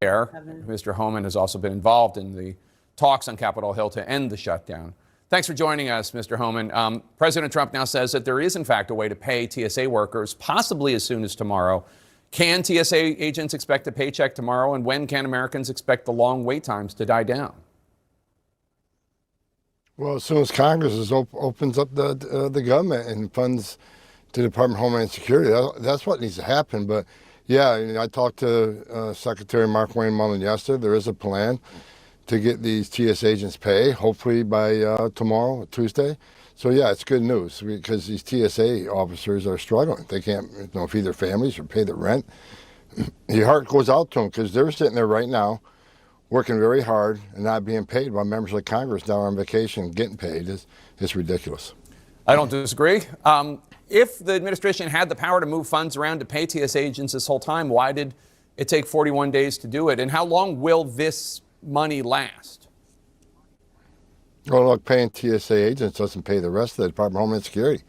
There, Mr. Homan has also been involved in the talks on Capitol Hill to end the shutdown. Thanks for joining us, Mr. Homan. President Trump now says that there is, in fact, a way to pay TSA workers, possibly as soon as tomorrow. Can TSA agents expect a paycheck tomorrow, and when can Americans expect the long wait times to die down? Well, as soon as Congress opens up the government and funds the Department of Homeland Security, that's what needs to happen. But yeah, I talked to Secretary Mark Wayne Mullen yesterday. There is a plan to get these TSA agents paid, hopefully by tomorrow, Tuesday. So yeah, it's good news because these TSA officers are struggling. They can't feed their families or pay the rent. Your heart goes out to them because they're sitting there right now working very hard and not being paid while members of Congress down on vacation getting paid. It's ridiculous. I don't disagree. If the administration had the power to move funds around to pay TSA agents this whole time, why did it take 41 days to do it? And how long will this money last? Well, look, paying TSA agents doesn't pay the rest of the Department of Homeland Security.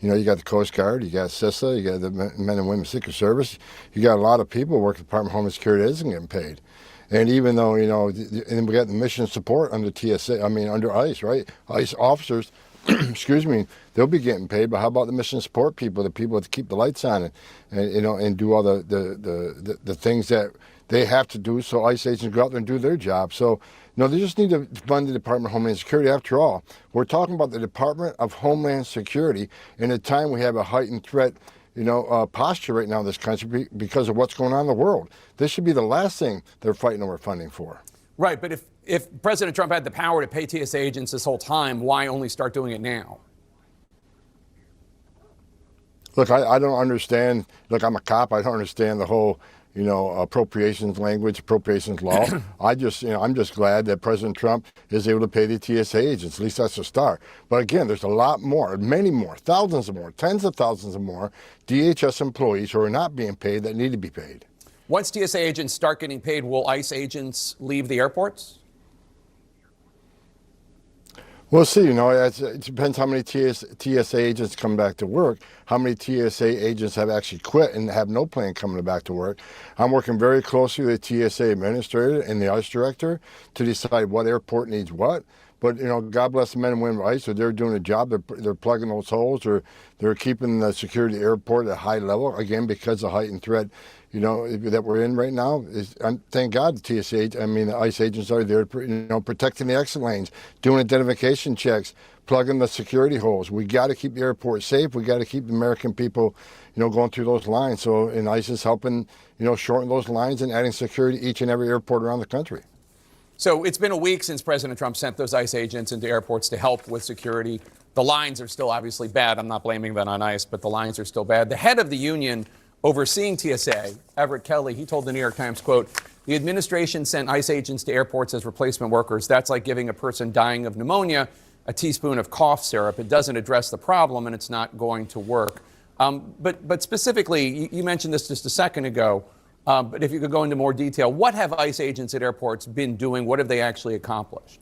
You got the Coast Guard, you got CISA, you got the Men and Women Secret Service. You got a lot of people working at the Department of Homeland Security that isn't getting paid. And even though, and we got the mission support under under ICE, right? ICE officers, excuse me, they'll be getting paid, but how about the mission support people, the people that keep the lights on and do all the things that they have to do so ICE agents go out there and do their job. So, they just need to fund the Department of Homeland Security. After all, we're talking about the Department of Homeland Security in a time we have a heightened threat posture right now in this country because of what's going on in the world. This should be the last thing they're fighting over funding for. Right, but if President Trump had the power to pay TSA agents this whole time, why only start doing it now? Look, I don't understand. Look, I'm a cop. I don't understand the whole, appropriations language, appropriations law. I'm just glad that President Trump is able to pay the TSA agents. At least that's a start. But again, there's a lot more, many more, thousands of more, tens of thousands of more DHS employees who are not being paid that need to be paid. Once TSA agents start getting paid, will ICE agents leave the airports? We'll see. It depends how many TSA agents come back to work, how many TSA agents have actually quit and have no plan coming back to work. I'm working very closely with the TSA administrator and the ICE director to decide what airport needs what. But, God bless the men and women of ICE. So they're doing a job. They're plugging those holes. They're keeping the security of the airport at a high level, again, because of heightened threat, that we're in right now. Thank God the ICE agents are there, protecting the exit lanes, doing identification checks, plugging the security holes. We got to keep the airport safe. We got to keep the American people, going through those lines. So, and ICE is helping, shorten those lines and adding security each and every airport around the country. So it's been a week since President Trump sent those ICE agents into airports to help with security. The lines are still obviously bad. I'm not blaming that on ICE, but the lines are still bad. The head of the union overseeing TSA, Everett Kelly, he told the New York Times, quote, "The administration sent ICE agents to airports as replacement workers. That's like giving a person dying of pneumonia a teaspoon of cough syrup. It doesn't address the problem, and it's not going to work." But specifically, you mentioned this just a second ago, but if you could go into more detail, what have ICE agents at airports been doing? What have they actually accomplished?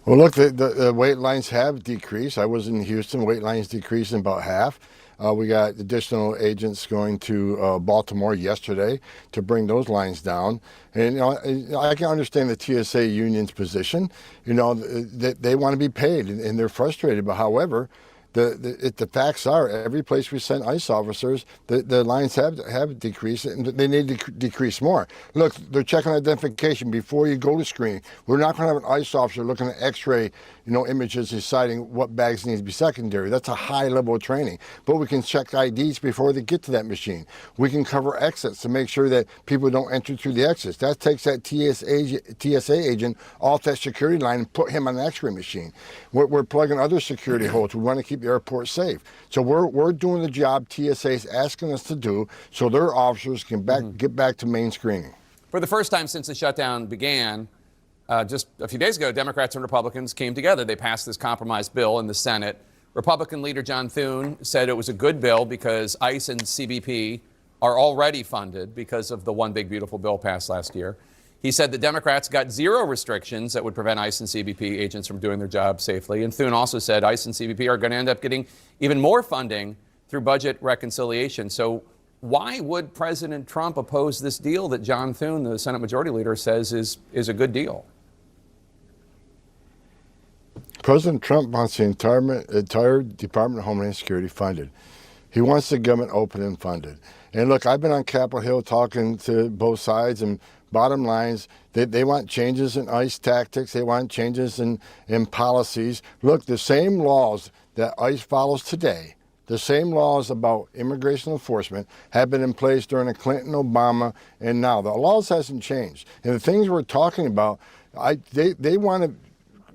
Well, look, the wait lines have decreased. I was in Houston. Wait lines decreased in about half. We got additional agents going to Baltimore yesterday to bring those lines down. And I can understand the TSA union's position. They want to be paid and they're frustrated. But however, the facts are every place we send ICE officers, the lines have decreased and they need to decrease more. Look, they're checking identification before you go to screening. We're not going to have an ICE officer looking at X-ray, images deciding what bags need to be secondary. That's a high level of training. But we can check IDs before they get to that machine. We can cover exits to make sure that people don't enter through the exits. That takes that TSA agent off that security line and put him on an X-ray machine. We're plugging other security holes. We want to keep the airport safe. So we're doing the job TSA is asking us to do so their officers can get back to main screening. For the first time since the shutdown began, just a few days ago, Democrats and Republicans came together. They passed this compromise bill in the Senate. Republican leader John Thune said it was a good bill because ICE and CBP are already funded because of the One Big Beautiful Bill passed last year. He said the Democrats got zero restrictions that would prevent ICE and CBP agents from doing their job safely. And Thune also said ICE and CBP are going to end up getting even more funding through budget reconciliation. So Why would President Trump oppose this deal that John Thune, the Senate Majority Leader, says is a good deal? President Trump wants the entire Department of Homeland Security funded. He wants the government open and funded. And look, I've been on Capitol Hill talking to both sides, and bottom lines, they want changes in ICE tactics. They want changes in policies. Look, the same laws that ICE follows today, the same laws about immigration enforcement have been in place during the Clinton, Obama, and now. The laws hasn't changed. And the things we're talking about, they want to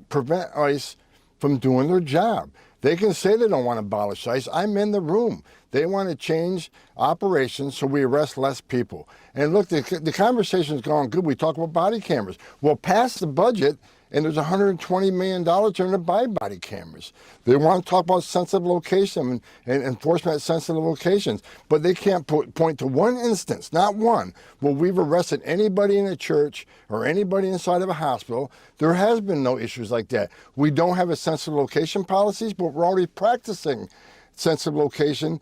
prevent ICE from doing their job. They can say they don't want to abolish ICE. I'm in the room. They want to change operations so we arrest less people. And look, the conversation's gone good. We talk about body cameras. Well, pass the budget, and there's $120 million to buy body cameras. They want to talk about sensitive location and enforcement at sensitive locations, but they can't point to one instance, not one, where we've arrested anybody in a church or anybody inside of a hospital. There has been no issues like that. We don't have a sensitive location policies, but we're already practicing sensitive location.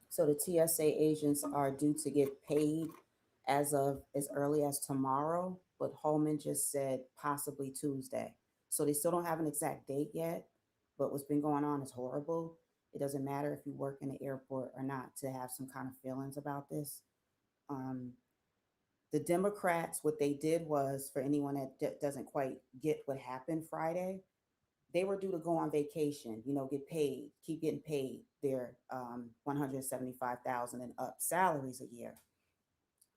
So the TSA agents are due to get paid as early as tomorrow, but Holman just said possibly Tuesday. So they still don't have an exact date yet, but what's been going on is horrible. It doesn't matter if you work in the airport or not to have some kind of feelings about this. The Democrats, what they did was, for anyone that doesn't quite get what happened Friday, they were due to go on vacation, get paid, keep getting paid their 175,000 and up salaries a year.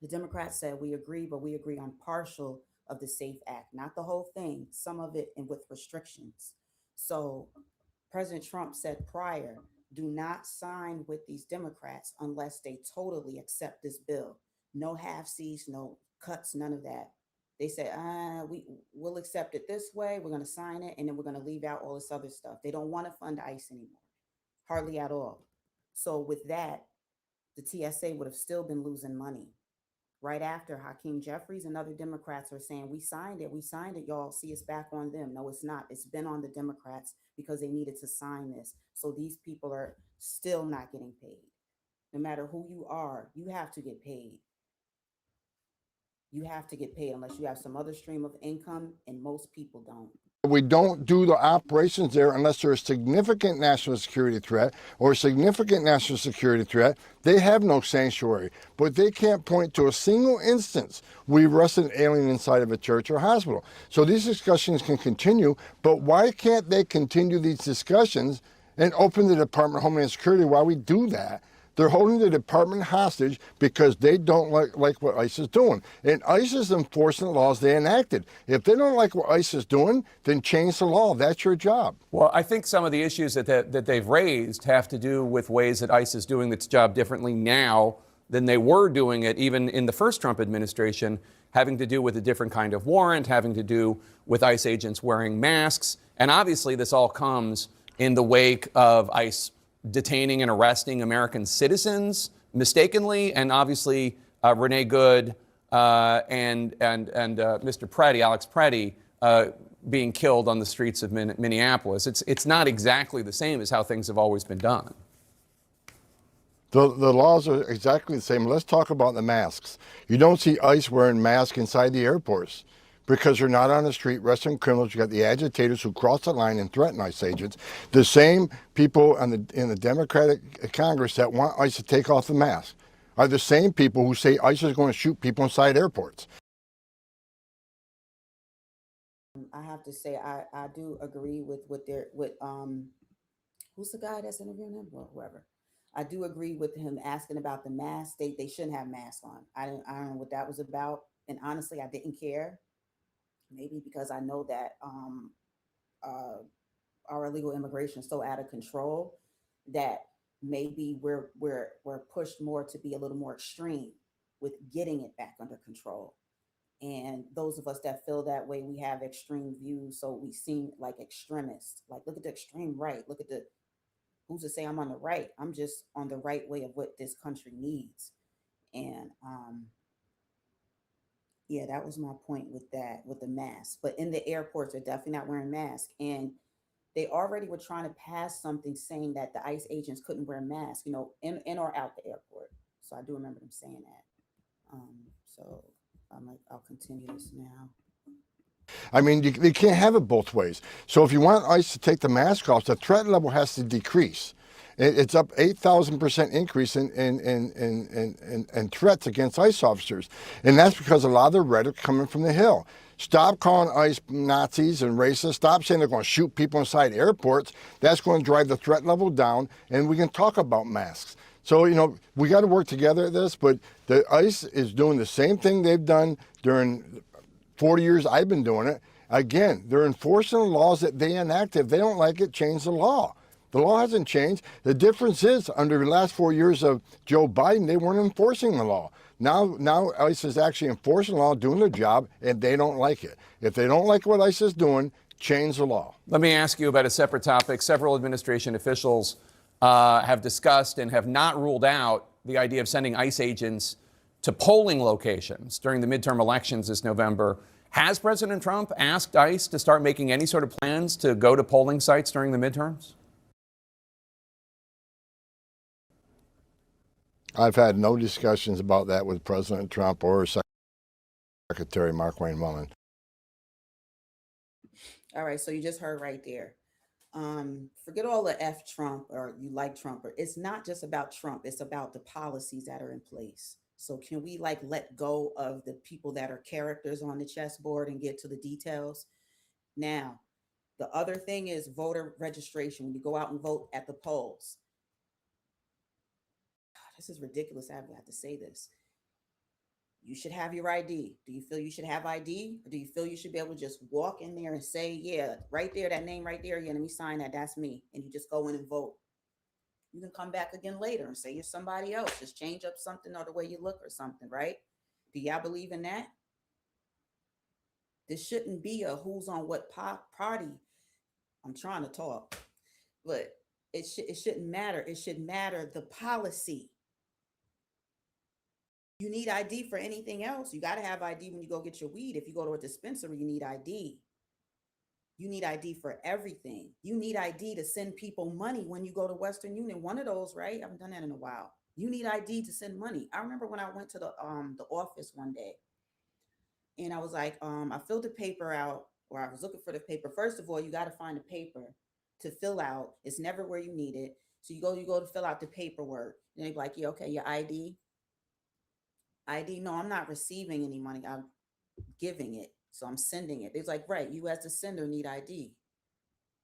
The Democrats said, we agree, but we agree on partial of the SAFE Act, not the whole thing, some of it, and with restrictions. So President Trump said prior, do not sign with these Democrats unless they totally accept this bill. No half-seas, no cuts, none of that. They said, we'll accept it this way. We're going to sign it, and then we're going to leave out all this other stuff. They don't want to fund ICE anymore, hardly at all. So with that, the TSA would have still been losing money. Right after, Hakeem Jeffries and other Democrats are saying, we signed it, y'all. See, it's back on them. No, it's not. It's been on the Democrats because they needed to sign this. So these people are still not getting paid. No matter who you are, you have to get paid. You have to get paid unless you have some other stream of income, and most people don't. We don't do the operations there unless there's a significant national security threat or a significant national security threat. They have no sanctuary, but they can't point to a single instance we arrested an alien inside of a church or hospital. So these discussions can continue, but why can't they continue these discussions and open the Department of Homeland Security while we do that? They're holding the department hostage because they don't like what ICE is doing. And ICE is enforcing the laws they enacted. If they don't like what ICE is doing, then change the law. That's your job. Well, I think some of the issues that they've raised have to do with ways that ICE is doing its job differently now than they were doing it even in the first Trump administration, having to do with a different kind of warrant, having to do with ICE agents wearing masks. And obviously this all comes in the wake of ICE detaining and arresting American citizens mistakenly, and obviously Renee Good and Mr. Preddy, Alex Preddy, being killed on the streets of Minneapolis. It's not exactly the same as how things have always been done. The laws are exactly the same. Let's talk about the masks. You don't see ICE wearing masks inside the airports because you're not on the street arresting criminals. You got the agitators who cross the line and threaten ICE agents. The same people in the Democratic Congress that want ICE to take off the mask are the same people who say ICE is going to shoot people inside airports. I have to say, I do agree with who's the guy that's interviewing him? Well, whoever. I do agree with him asking about the mask. They shouldn't have masks on. I don't know what that was about. And honestly, I didn't care. Maybe because I know that our illegal immigration is so out of control that maybe we're pushed more to be a little more extreme with getting it back under control. And those of us that feel that way, we have extreme views, so we seem like extremists. Like, look at the extreme right. Look at who's to say I'm on the right? I'm just on the right way of what this country needs. And yeah, that was my point with that, with the mask. But in the airports, they're definitely not wearing masks. And They already were trying to pass something saying that the ICE agents couldn't wear masks, in or out the airport. So I do remember them saying that. So I'm like, I'll continue this now. I mean, you can't have it both ways. So if you want ICE to take the mask off, the threat level has to decrease. It's up 8,000% increase in threats against ICE officers. And that's because a lot of the rhetoric coming from the Hill. Stop calling ICE Nazis and racist. Stop saying they're going to shoot people inside airports. That's going to drive the threat level down, and we can talk about masks. So, we got to work together at this, but the ICE is doing the same thing they've done during 40 years I've been doing it. Again, they're enforcing the laws that they enact. If they don't like it, change the law. The law hasn't changed. The difference is, under the last 4 years of Joe Biden, they weren't enforcing the law. Now ICE is actually enforcing the law, doing their job, and they don't like it. If they don't like what ICE is doing, change the law. Let me ask you about a separate topic. Several administration officials have discussed and have not ruled out the idea of sending ICE agents to polling locations during the midterm elections this November. Has President Trump asked ICE to start making any sort of plans to go to polling sites during the midterms? I've had no discussions about that with President Trump or Secretary Mark Wayne Mullen. All right, so you just heard right there. Forget all the F Trump or you like Trump. It's not just about Trump. It's about the policies that are in place. So can we let go of the people that are characters on the chessboard and get to the details? Now, the other thing is voter registration. When you go out and vote at the polls. This is ridiculous. I have to say this. You should have your ID. Do you feel you should have ID? Or do you feel you should be able to just walk in there and say, yeah, right there, that name right there, yeah, let me sign that, that's me. And you just go in and vote. You can come back again later and say you're somebody else. Just change up something or the way you look or something, right? Do y'all believe in that? This shouldn't be a who's on what party. I'm trying to talk, but it shouldn't matter. It should matter the policy. You need ID for anything else. You got to have ID when you go get your weed. If you go to a dispensary, you need ID. You need ID for everything. You need ID to send people money when you go to Western Union. One of those, right? I haven't done that in a while. You need ID to send money. I remember when I went to the office one day, and I was like, I filled the paper out, or I was looking for the paper. First of all, you got to find a paper to fill out. It's never where you need it. So you go to fill out the paperwork. And they're like, yeah, okay, your ID. ID, no, I'm not receiving any money. I'm giving it. So I'm sending it. It's like, right, you as the sender need ID.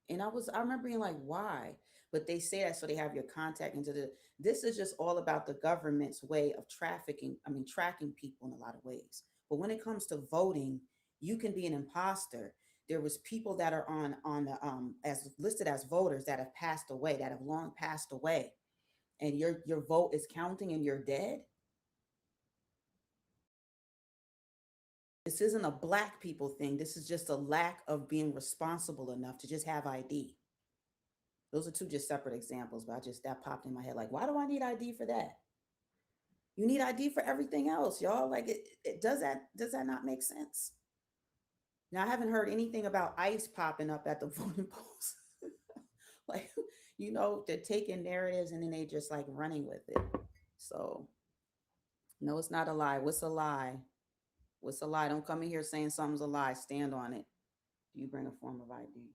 And I remember being like, why? But they say that so they have your contact this is just all about the government's way of tracking people in a lot of ways. But when it comes to voting, you can be an imposter. There was people that are on the as listed as voters that have passed away, that have long passed away, and your vote is counting and you're dead. This isn't a Black people thing. This is just a lack of being responsible enough to just have ID. Those are two just separate examples, but that popped in my head. Like, why do I need ID for that? You need ID for everything else, y'all. Like, does that not make sense? Now, I haven't heard anything about ICE popping up at the voting polls. Like, they're taking narratives and then they just running with it. So, no, it's not a lie. What's a lie? What's a lie? Don't come in here saying something's a lie. Stand on it. Do you bring a form of ID?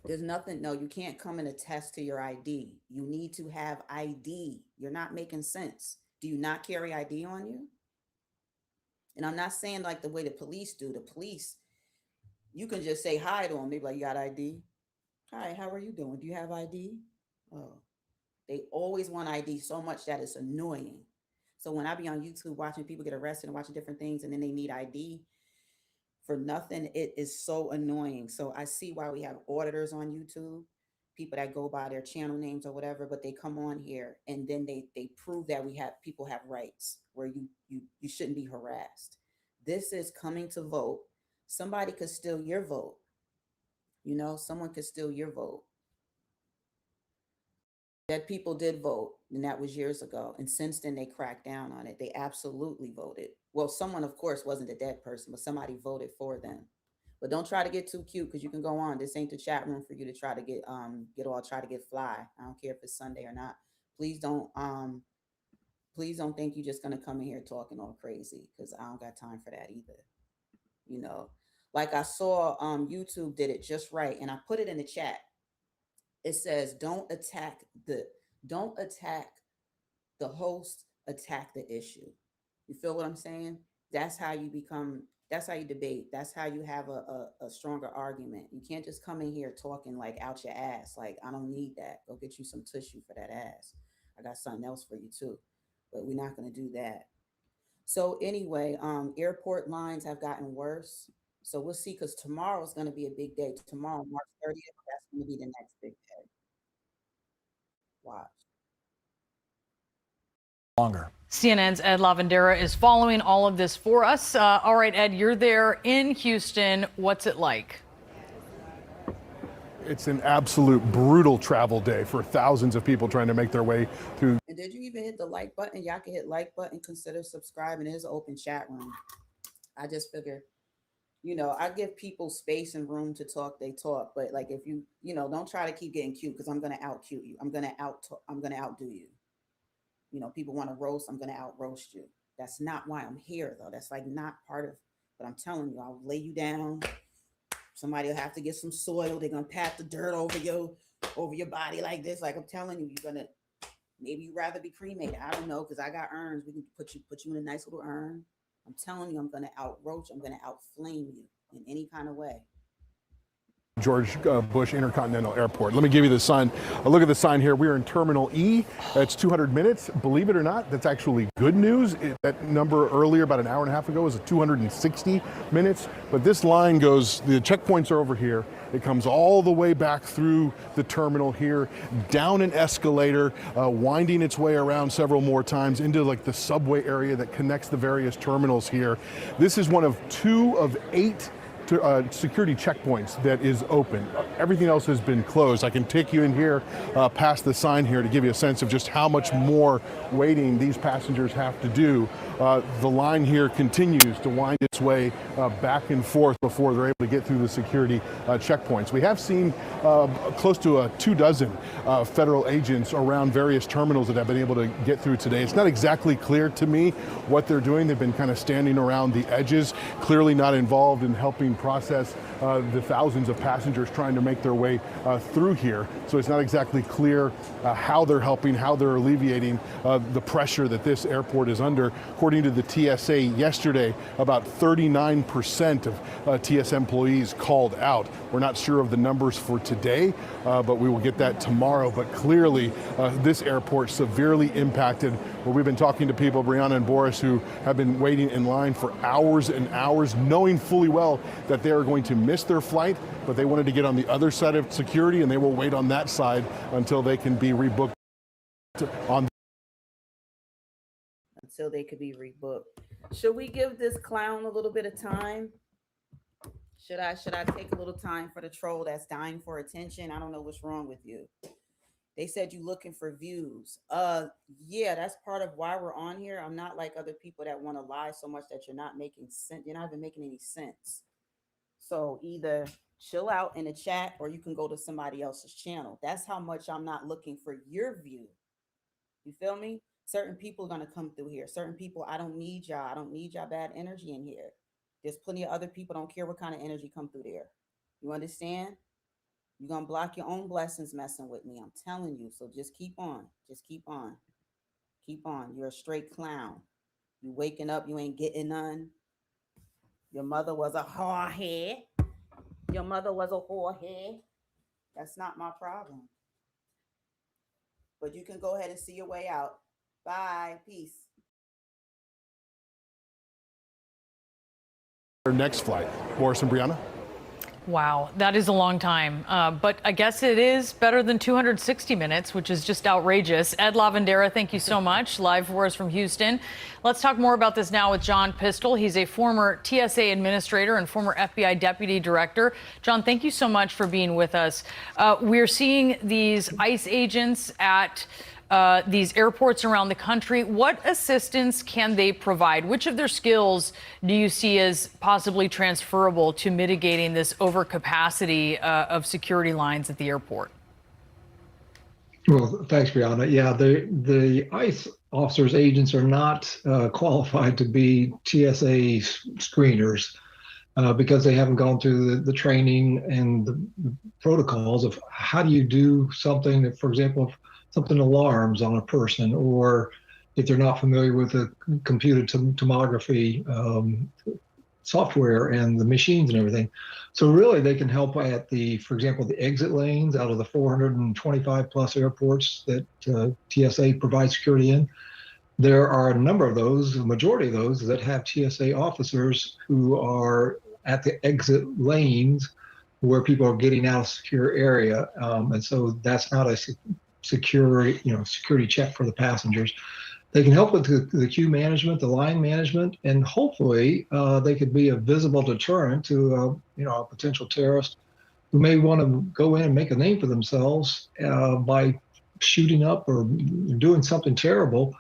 There's nothing. No, you can't come and attest to your ID. You need to have ID. You're not making sense. Do you not carry ID on you? And I'm not saying like the way the police do. The police, you can just say hi to them. They be like, you got ID? Hi, how are you doing? Do you have ID? Oh, they always want ID so much that it's annoying. So when I be on YouTube watching people get arrested and watching different things and then they need ID for nothing, it is so annoying. So I see why we have auditors on YouTube, people that go by their channel names or whatever, but they come on here and then they prove that people have rights where you shouldn't be harassed. This is coming to vote. Somebody could steal your vote. Someone could steal your vote. Dead people did vote, and that was years ago. And since then, they cracked down on it. They absolutely voted. Well, someone, of course, wasn't a dead person, but somebody voted for them. But don't try to get too cute because you can go on. This ain't the chat room for you to try to get try to get fly. I don't care if it's Sunday or not. Please don't think you're just gonna come in here talking all crazy because I don't got time for that either. You know, like I saw YouTube did it just right, and I put it in the chat. It says don't attack the host, attack the issue. You feel what I'm saying? That's how you debate. That's how you have a stronger argument. You can't just come in here talking like out your ass. Like, I don't need that. Go get you some tissue for that ass. I got something else for you too. But we're not going to do that. So anyway, airport lines have gotten worse. So we'll see, because tomorrow is going to be a big day. Tomorrow, March 30th, that's going to be the next big day. Watch. Longer. CNN's Ed Lavandera is following all of this for us. All right, Ed, you're there in Houston. What's it like? It's an absolute brutal travel day for thousands of people trying to make their way through. And did you even hit the like button? Y'all can hit like button, consider subscribing. It is an open chat room. I just figure, I give people space and room to talk, they talk. But like, if you don't try to keep getting cute, because I'm going to out cute you. I'm going to outdo you. People want to roast, I'm going to out roast you. That's not why I'm here, though. That's like not part of what I'm telling you. I'll lay you down. Somebody will have to get some soil. They're going to pat the dirt over your body like this. Like I'm telling you, you're going to, maybe you'd rather be cremated. I don't know, because I got urns. We can put you in a nice little urn. I'm telling you, I'm going to out roast. I'm going to out flame you in any kind of way. George Bush Intercontinental Airport. Let me give you the sign. Look at the sign here. We are in Terminal E. It's 200 minutes. Believe it or not, that's actually good news. That number earlier, about an hour and a half ago, was 260 minutes. But this line goes, the checkpoints are over here. It comes all the way back through the terminal here, down an escalator, winding its way around several more times into like the subway area that connects the various terminals here. This is one of 2 of 8 security checkpoints that is open. Everything else has been closed. I can take you in here past the sign here to give you a sense of just how much more waiting these passengers have to do. The line here continues to wind its way back and forth before they're able to get through the security checkpoints. We have seen close to 24 federal agents around various terminals that have been able to get through today. It's not exactly clear to me what they're doing. They've been kind of standing around the edges, clearly not involved in helping process the thousands of passengers trying to make their way through here. So it's not exactly clear how they're helping, how they're alleviating the pressure that this airport is under. According to the TSA yesterday, about 39% of TSA employees called out. We're not sure of the numbers for today, but we will get that tomorrow. But clearly, this airport severely impacted. Well, we've been talking to people, Brianna and Boris, who have been waiting in line for hours and hours, knowing fully well that they are going to miss their flight, but they wanted to get on the other side of security, and they will wait on that side until they can be rebooked until they could be rebooked. Should we give this clown a little bit of time? Should I take a little time for the troll that's dying for attention? I don't know what's wrong with you. They said you looking for views. Yeah, that's part of why we're on here. I'm not like other people that want to lie so much that you're not making sense. You're not even making any sense. So either chill out in the chat or you can go to somebody else's channel. That's how much I'm not looking for your view. You feel me? Certain people are going to come through here. Certain people, I don't need y'all. I don't need y'all bad energy in here. There's plenty of other people, don't care what kind of energy come through there. You understand? You're going to block your own blessings messing with me. I'm telling you. So just keep on. Just keep on. Keep on. You're a straight clown. You waking up, you ain't getting none. Your mother was a whorehead. Your mother was a whorehead. That's not my problem. But you can go ahead and see your way out. Bye. Peace. their next flight. Boris and Brianna? Wow, that is a long time. But I guess it is better than 260 minutes, which is just outrageous. Ed Lavandera, thank you so much. Live for us from Houston. Let's talk more about this now with John Pistol. He's a former TSA administrator and former FBI deputy director. John, thank you so much for being with us. We're seeing these ICE agents at these airports around the country. What assistance can they provide? Which of their skills do you see as possibly transferable to mitigating this overcapacity of security lines at the airport? Well, thanks, Brianna. Yeah, the ICE officers, agents are not qualified to be TSA screeners because they haven't gone through the training and the protocols of how do you do something that, for example, if something alarms on a person, or if they're not familiar with the computed tomography software and the machines and everything. So really they can help at for example, the exit lanes out of the 425 plus airports that TSA provides security in. There are a number of those, the majority of those, that have TSA officers who are at the exit lanes where people are getting out of secure area. And so that's not a security check for the passengers. They can help with the queue management, the line management, and hopefully they could be a visible deterrent to a potential terrorist who may want to go in and make a name for themselves by shooting up or doing something terrible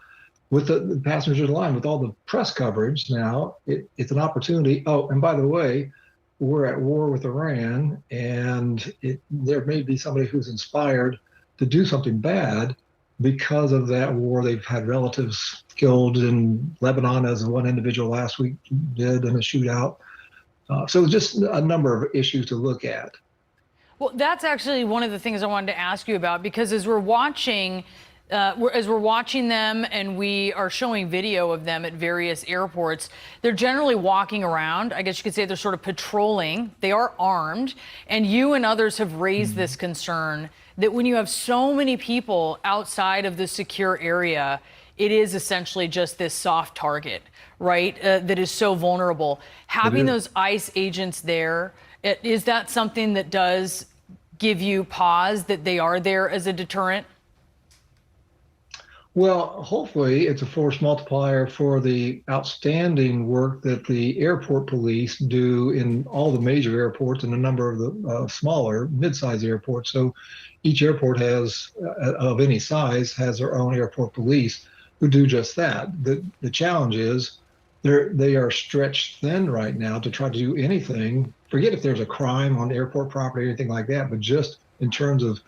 with the passengers line. With all the press coverage now, it's an opportunity. Oh, and by the way, we're at war with Iran, and there may be somebody who's inspired to do something bad because of that war. They've had relatives killed in Lebanon, as one individual last week did in a shootout. So just a number of issues to look at. Well, that's actually one of the things I wanted to ask you about, because as we're watching them and we are showing video of them at various airports, they're generally walking around. I guess you could say they're sort of patrolling. They are armed. And you and others have raised this concern that when you have so many people outside of the secure area, it is essentially just this soft target, right? That is so vulnerable. Having those ICE agents there, is that something that does give you pause that they are there as a deterrent? Well, hopefully it's a force multiplier for the outstanding work that the airport police do in all the major airports and a number of the smaller, mid-sized airports. So each airport has, of any size, has their own airport police who do just that. The challenge is they are stretched thin right now to try to do anything. Forget if there's a crime on airport property or anything like that, but just in terms of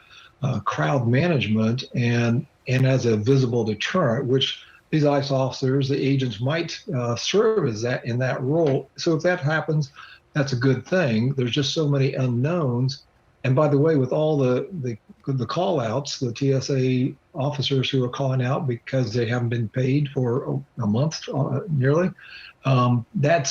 crowd management and as a visible deterrent, which these ICE officers, the agents, might serve as that in that role. So if that happens, that's a good thing. There's just so many unknowns. And by the way, with all the call outs, the TSA officers who are calling out because they haven't been paid for a month nearly, that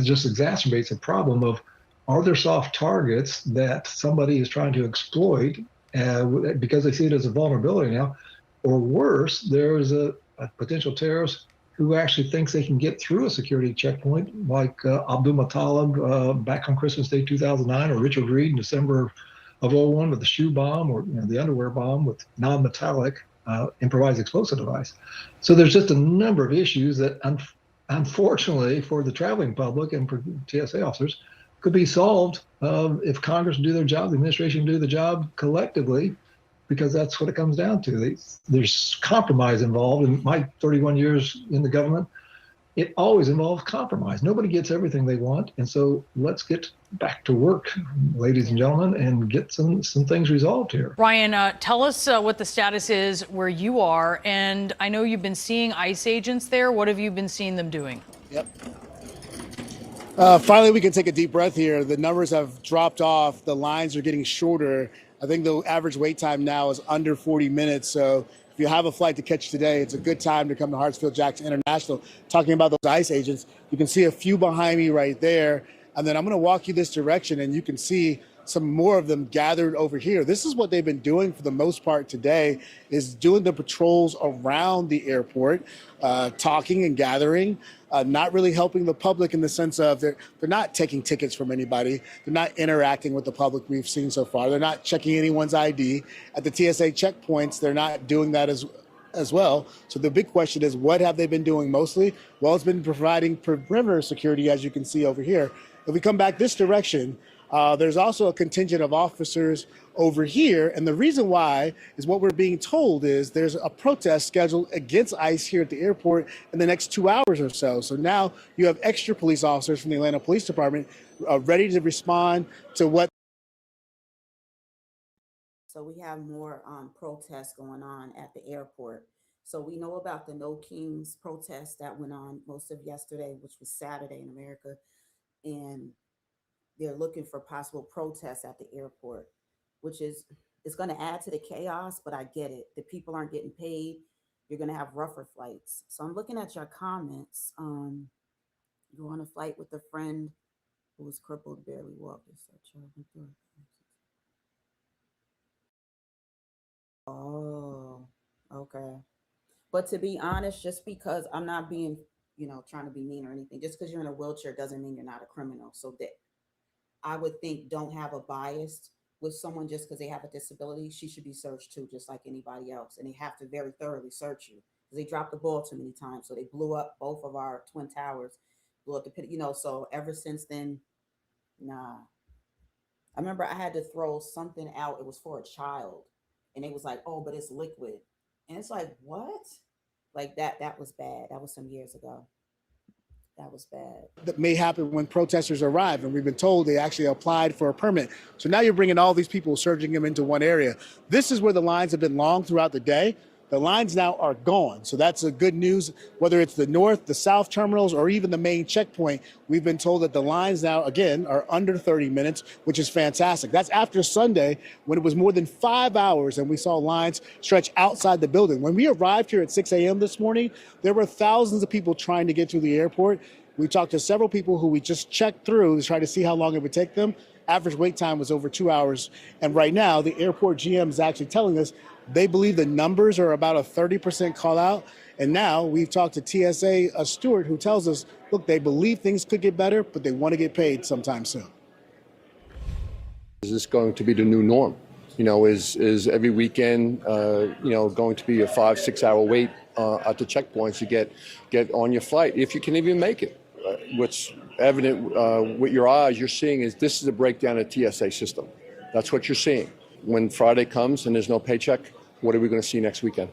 just exacerbates the problem of, are there soft targets that somebody is trying to exploit because they see it as a vulnerability now? Or worse, there is a potential terrorist who actually thinks they can get through a security checkpoint, like Abdul Muttalib back on Christmas Day 2009, or Richard Reed in December of 2001 with the shoe bomb, or the underwear bomb with non-metallic improvised explosive device. So there's just a number of issues that, unfortunately, for the traveling public and for TSA officers, could be solved if Congress do their job, the administration do the job collectively, because that's what it comes down to. There's compromise involved. In my 31 years in the government, it always involves compromise. Nobody gets everything they want. And so let's get back to work, ladies and gentlemen, and get some things resolved here. Ryan, tell us what the status is where you are. And I know you've been seeing ICE agents there. What have you been seeing them doing? Yep. Finally, we can take a deep breath here. The numbers have dropped off. The lines are getting shorter. I think the average wait time now is under 40 minutes. So if you have a flight to catch today, it's a good time to come to Hartsfield-Jackson International. Talking about those ICE agents, you can see a few behind me right there. And then I'm going to walk you this direction, and you can see some more of them gathered over here. This is what they've been doing for the most part today, is doing the patrols around the airport, talking and gathering, not really helping the public in the sense of they're not taking tickets from anybody. They're not interacting with the public we've seen so far. They're not checking anyone's ID. At the TSA checkpoints, they're not doing that as well. So the big question is, what have they been doing mostly? Well, it's been providing perimeter security, as you can see over here. If we come back this direction, There's also a contingent of officers over here. And the reason why is what we're being told is there's a protest scheduled against ICE here at the airport in the next 2 hours or so. So now you have extra police officers from the Atlanta Police Department ready to respond to what. So we have more protests going on at the airport. So we know about the No Kings protest that went on most of yesterday, which was Saturday in America. And they're looking for possible protests at the airport, which is it's going to add to the chaos, but I get it. The people aren't getting paid. You're going to have rougher flights. So I'm looking at your comments. You're on a flight with a friend who was crippled, barely walked, etc. Oh, okay. But to be honest, just because I'm not being, trying to be mean or anything, just because you're in a wheelchair doesn't mean you're not a criminal. So that I would think don't have a bias with someone just because they have a disability. She should be searched too, just like anybody else. And they have to very thoroughly search you because they dropped the ball too many times. So they blew up both of our twin towers, blew up the pit, so ever since then, nah. I remember I had to throw something out. It was for a child. And it was like, oh, but it's liquid. And it's like, what? Like that was bad. That was some years ago. That was bad. That may happen when protesters arrive. And we've been told they actually applied for a permit. So now you're bringing all these people, surging them into one area. This is where the lines have been long throughout the day. The lines now are gone. So that's a good news, whether it's the north, the south terminals, or even the main checkpoint. We've been told that the lines now, again, are under 30 minutes, which is fantastic. That's after Sunday when it was more than 5 hours and we saw lines stretch outside the building. When we arrived here at 6 a.m. this morning, there were thousands of people trying to get through the airport. We talked to several people who we just checked through to try to see how long it would take them. Average wait time was over 2 hours. And right now, the airport GM is actually telling us they believe the numbers are about a 30% call out. And now we've talked to TSA steward who tells us, look, they believe things could get better, but they want to get paid sometime soon. Is this going to be the new norm? Is every weekend, going to be a 5-6 hour wait at the checkpoints to get on your flight, if you can even make it? What's evident with your eyes, you're seeing is this is a breakdown of the TSA system. That's what you're seeing. When Friday comes and there's no paycheck, what are we going to see next weekend?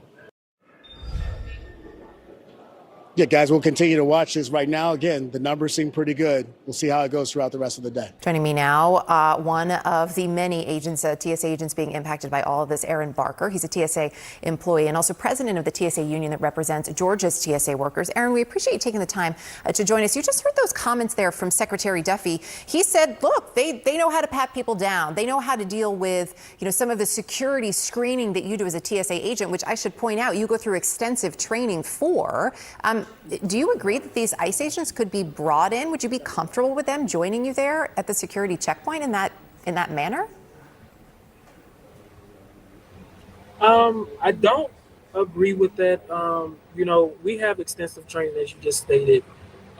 Yeah, guys, we'll continue to watch this. Right now, again, the numbers seem pretty good. We'll see how it goes throughout the rest of the day. Joining me now, one of the many agents, TSA agents being impacted by all of this, Aaron Barker. He's a TSA employee and also president of the TSA union that represents Georgia's TSA workers. Aaron, we appreciate you taking the time to join us. You just heard those comments there from Secretary Duffy. He said, look, they know how to pat people down. They know how to deal with, some of the security screening that you do as a TSA agent, which I should point out, you go through extensive training for. Do you agree that these ICE agents could be brought in? Would you be comfortable with them joining you there at the security checkpoint in that manner? I don't agree with that. We have extensive training, as you just stated,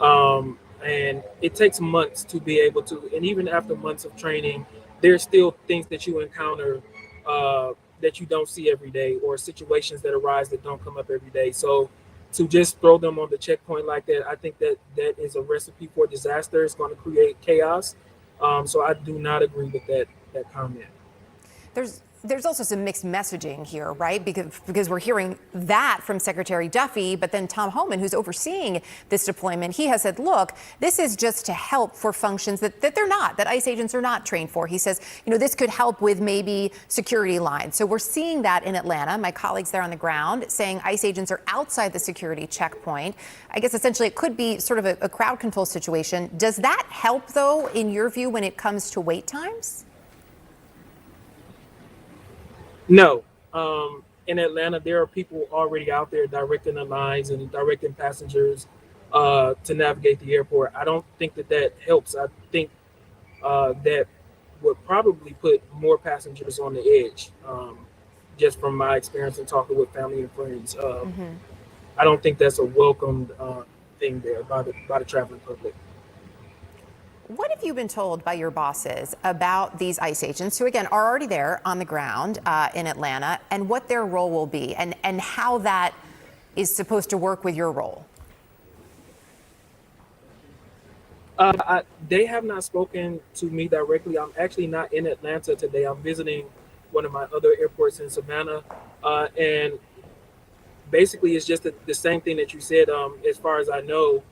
and it takes months to be able to. And even after months of training, there's still things that you encounter that you don't see every day, or situations that arise that don't come up every day. So to just throw them on the checkpoint like that, I think that is a recipe for disaster. It's going to create chaos. So I do not agree with that comment. There's also some mixed messaging here, right? Because we're hearing that from Secretary Duffy, but then Tom Homan, who's overseeing this deployment, he has said, look, this is just to help for functions that ICE agents are not trained for. He says, this could help with maybe security lines. So we're seeing that in Atlanta. My colleagues there on the ground saying ICE agents are outside the security checkpoint. I guess essentially it could be sort of a crowd control situation. Does that help, though, in your view, when it comes to wait times? No. In Atlanta, there are people already out there directing the lines and directing passengers to navigate the airport. I don't think that helps. I think that would probably put more passengers on the edge, just from my experience in talking with family and friends. I don't think that's a welcomed thing there by the traveling public. What have you been told by your bosses about these ICE agents who, again, are already there on the ground in Atlanta, and what their role will be and how that is supposed to work with your role? They have not spoken to me directly. I'm actually not in Atlanta today. I'm visiting one of my other airports in Savannah, and basically it's just the same thing that you said. As far as I know,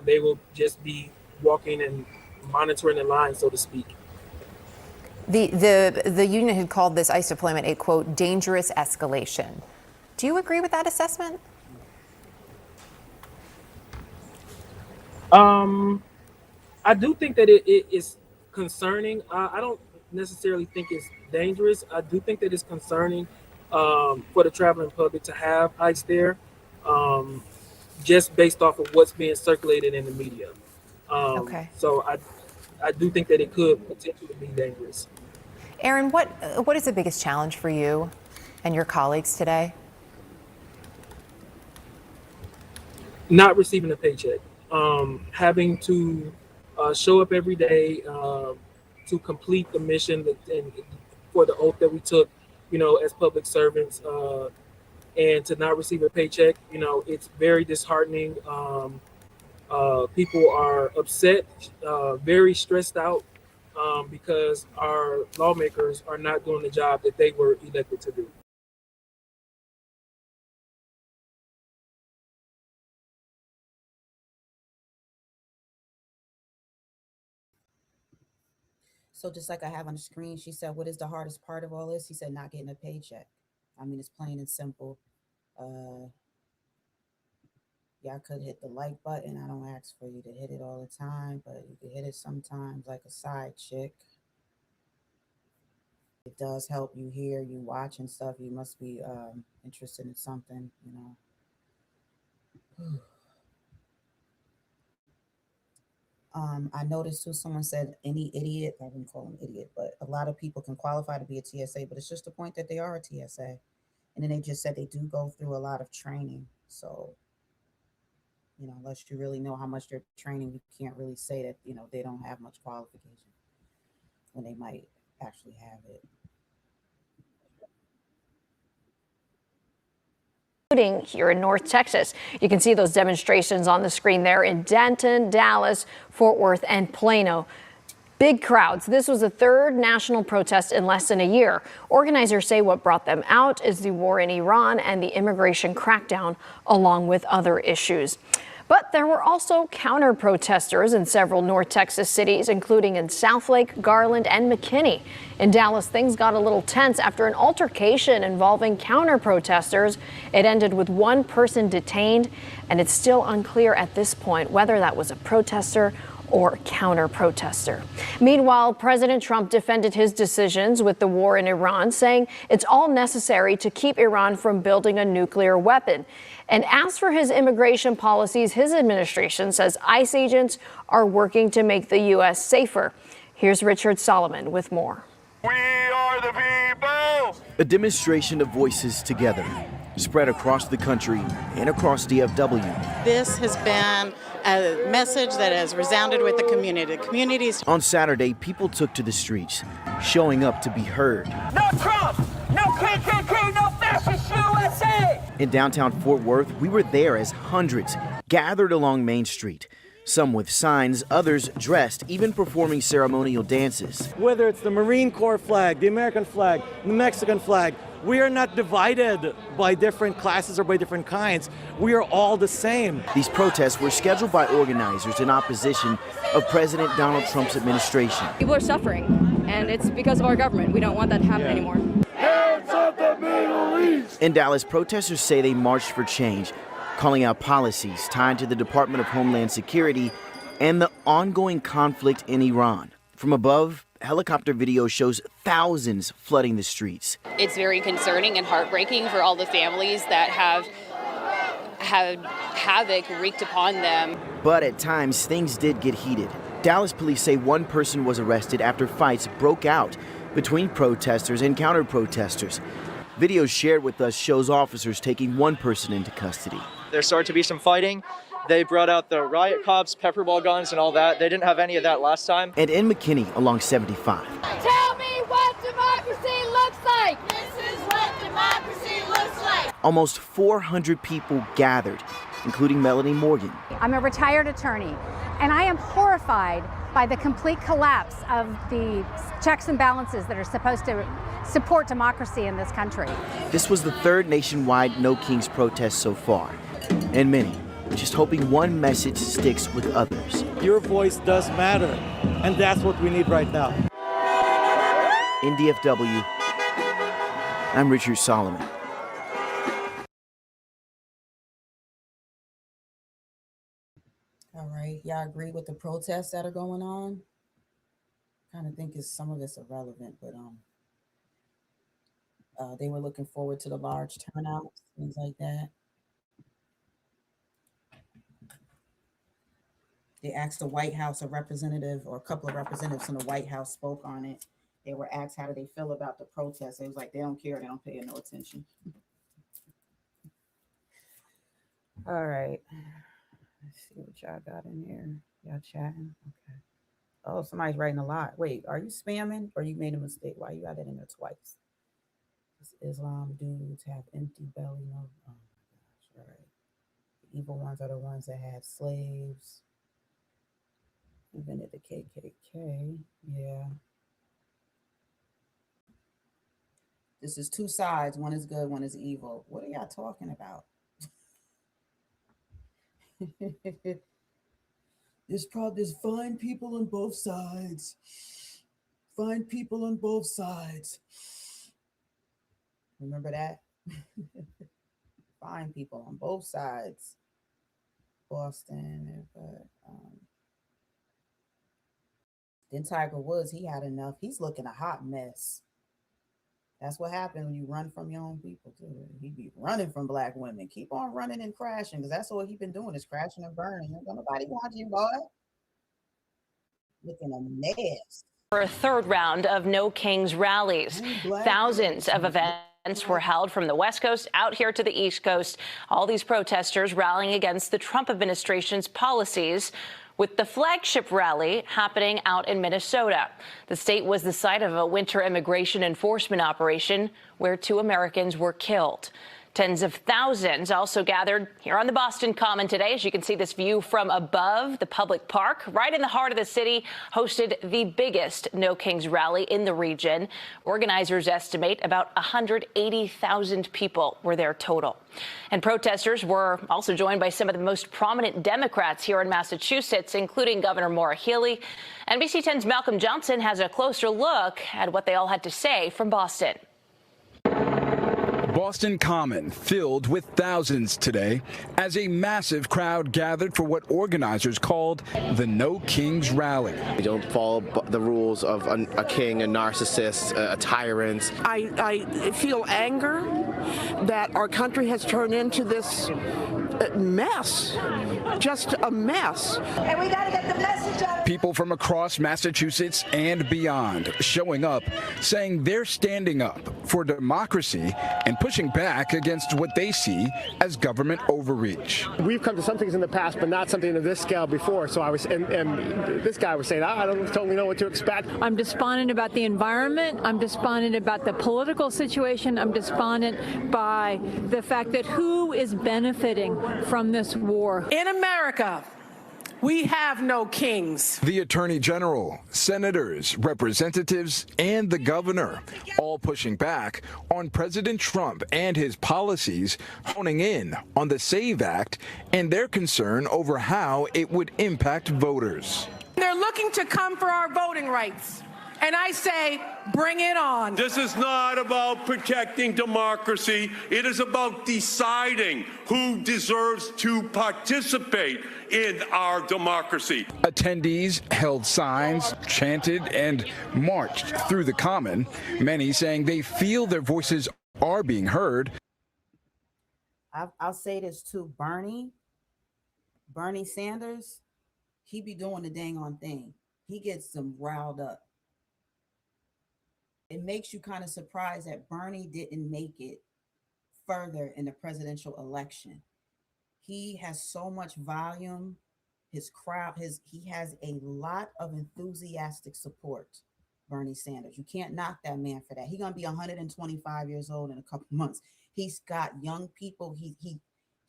they will just be walking and monitoring the line, so to speak. The union had called this ICE deployment a, quote, dangerous escalation. Do you agree with that assessment? I do think that it is concerning. I don't necessarily think it's dangerous. I do think that it's concerning for the traveling public to have ICE there, just based off of what's being circulated in the media. Okay. So I do think that it could potentially be dangerous. Aaron, what is the biggest challenge for you and your colleagues today? Not receiving a paycheck, having to show up every day to complete the mission and for the oath that we took, as public servants, and to not receive a paycheck, it's very disheartening. People are upset, very stressed out, because our lawmakers are not doing the job that they were elected to do. So just like I have on the screen, she said, what is the hardest part of all this? He said, not getting a paycheck. I mean, it's plain and simple. Y'all could hit the like button. I don't ask for you to hit it all the time, but you can hit it sometimes like a side chick. It does help you hear, you watch and stuff. You must be interested in something, I noticed too, someone said any idiot, I wouldn't call them idiot, but a lot of people can qualify to be a TSA, but it's just the point that they are a TSA. And then they just said they do go through a lot of training. So, unless you really know how much they're training, you can't really say that, they don't have much qualification when they might actually have it. Including here in North Texas. You can see those demonstrations on the screen there in Denton, Dallas, Fort Worth, and Plano. Big crowds. This was the third national protest in less than a year. Organizers say what brought them out is the war in Iran and the immigration crackdown, along with other issues. But there were also counter-protesters in several North Texas cities, including in Southlake, Garland, and McKinney. In Dallas, things got a little tense after an altercation involving counter-protesters. It ended with one person detained, and it's still unclear at this point whether that was a protester or counter-protester. Meanwhile, President Trump defended his decisions with the war in Iran, saying it's all necessary to keep Iran from building a nuclear weapon. And as for his immigration policies, his administration says ICE agents are working to make the U.S. safer. Here's Richard Solomon with more. We are the people! A demonstration of voices together, spread across the country and across DFW. This has been a message that has resounded with the community. Communities. On Saturday, people took to the streets, showing up to be heard. No Trump! No KKK! No fascist USA! In downtown Fort Worth, we were there as hundreds gathered along Main Street. Some with signs, others dressed, even performing ceremonial dances. Whether it's the Marine Corps flag, the American flag, the Mexican flag, we are not divided by different classes or by different kinds. We are all the same. These protests were scheduled by organizers in opposition of President Donald Trump's administration. People are suffering, and it's because of our government. We don't want that to happen anymore. Hands up the Middle East! In Dallas, protesters say they marched for change, calling out policies tied to the Department of Homeland Security and the ongoing conflict in Iran. From above, helicopter video shows thousands flooding the streets. It's very concerning and heartbreaking for all the families that have had havoc wreaked upon them. But at times, things did get heated. Dallas police say one person was arrested after fights broke out between protesters and counter-protesters. Videos shared with us shows officers taking one person into custody. There started to be some fighting. They brought out the riot cops, pepper ball guns, and all that. They didn't have any of that last time. And in McKinney along 75. Tell me what democracy looks like! This is what democracy looks like! Almost 400 people gathered, including Melanie Morgan. I'm a retired attorney, and I am horrified by the complete collapse of the checks and balances that are supposed to support democracy in this country. This was the third nationwide No Kings protest so far, and many just hoping one message sticks with others. Your voice does matter, and that's what we need right now. In DFW, I'm Richard Solomon. All right, y'all agree with the protests that are going on? Kind of think some of it's irrelevant, but they were looking forward to the large turnouts, things like that. They asked the White House, a representative or a couple of representatives from the White House spoke on it. They were asked how do they feel about the protests. It was like they don't care, they don't pay no attention. All right. Let's see what y'all got in here. Y'all chatting? Okay. Oh, somebody's writing a lot. Wait, are you spamming or you made a mistake? Why you got that in there twice? This Islam dudes have empty belly. No, oh my gosh. All right. The evil ones are the ones that have slaves. Invented the KKK. Yeah. This is two sides. One is good, one is evil. What are y'all talking about? There's fine people on both sides. Fine people on both sides. Remember that? Fine people on both sides. Boston, but then Tiger Woods, he had enough. He's looking a hot mess. That's what happened when you run from your own people too. He be running from black women. Keep on running and crashing, because that's all he been doing is crashing and burning. Nobody wants you, boy. Looking a mess. For a third round of No Kings rallies, thousands of events were held from the West Coast out here to the East Coast. All these protesters rallying against the Trump administration's policies, with the flagship rally happening out in Minnesota. The state was the site of a winter immigration enforcement operation where 2 Americans were killed. Tens of thousands also gathered here on the Boston Common today. As you can see this view from above, the public park right in the heart of the city hosted the biggest No Kings rally in the region. Organizers estimate about 180,000 people were there total. And protesters were also joined by some of the most prominent Democrats here in Massachusetts, including Governor Maura Healey. NBC 10's Malcolm Johnson has a closer look at what they all had to say from Boston. Boston Common filled with thousands today as a massive crowd gathered for what organizers called the No Kings rally. We don't follow the rules of a king, a narcissist, a tyrant. I feel anger that our country has turned into this mess, just a mess. And we got to get the message out. People from across Massachusetts and beyond showing up, saying they're standing up for democracy and pushing back against what they see as government overreach. We've come to some things in the past, but not something of this scale before. So I was, and this guy was saying, I don't totally know what to expect. I'm despondent about the environment. I'm despondent about the political situation. I'm despondent by the fact that who is benefiting from this war? In America, we have no kings. The Attorney General, senators, representatives, and the governor all pushing back on President Trump and his policies, honing in on the SAVE Act and their concern over how it would impact voters. They're looking to come for our voting rights. And I say, bring it on. This is not about protecting democracy. It is about deciding who deserves to participate in our democracy. Attendees held signs, chanted, and marched through the Common, many saying they feel their voices are being heard. I'll say this too, Bernie Sanders, he be doing the dang on thing. He gets them riled up. It makes you kind of surprised that Bernie didn't make it further in the presidential election. He has so much volume. His crowd, he has a lot of enthusiastic support, Bernie Sanders. You can't knock that man for that. He's gonna be 125 years old in a couple months. He's got young people.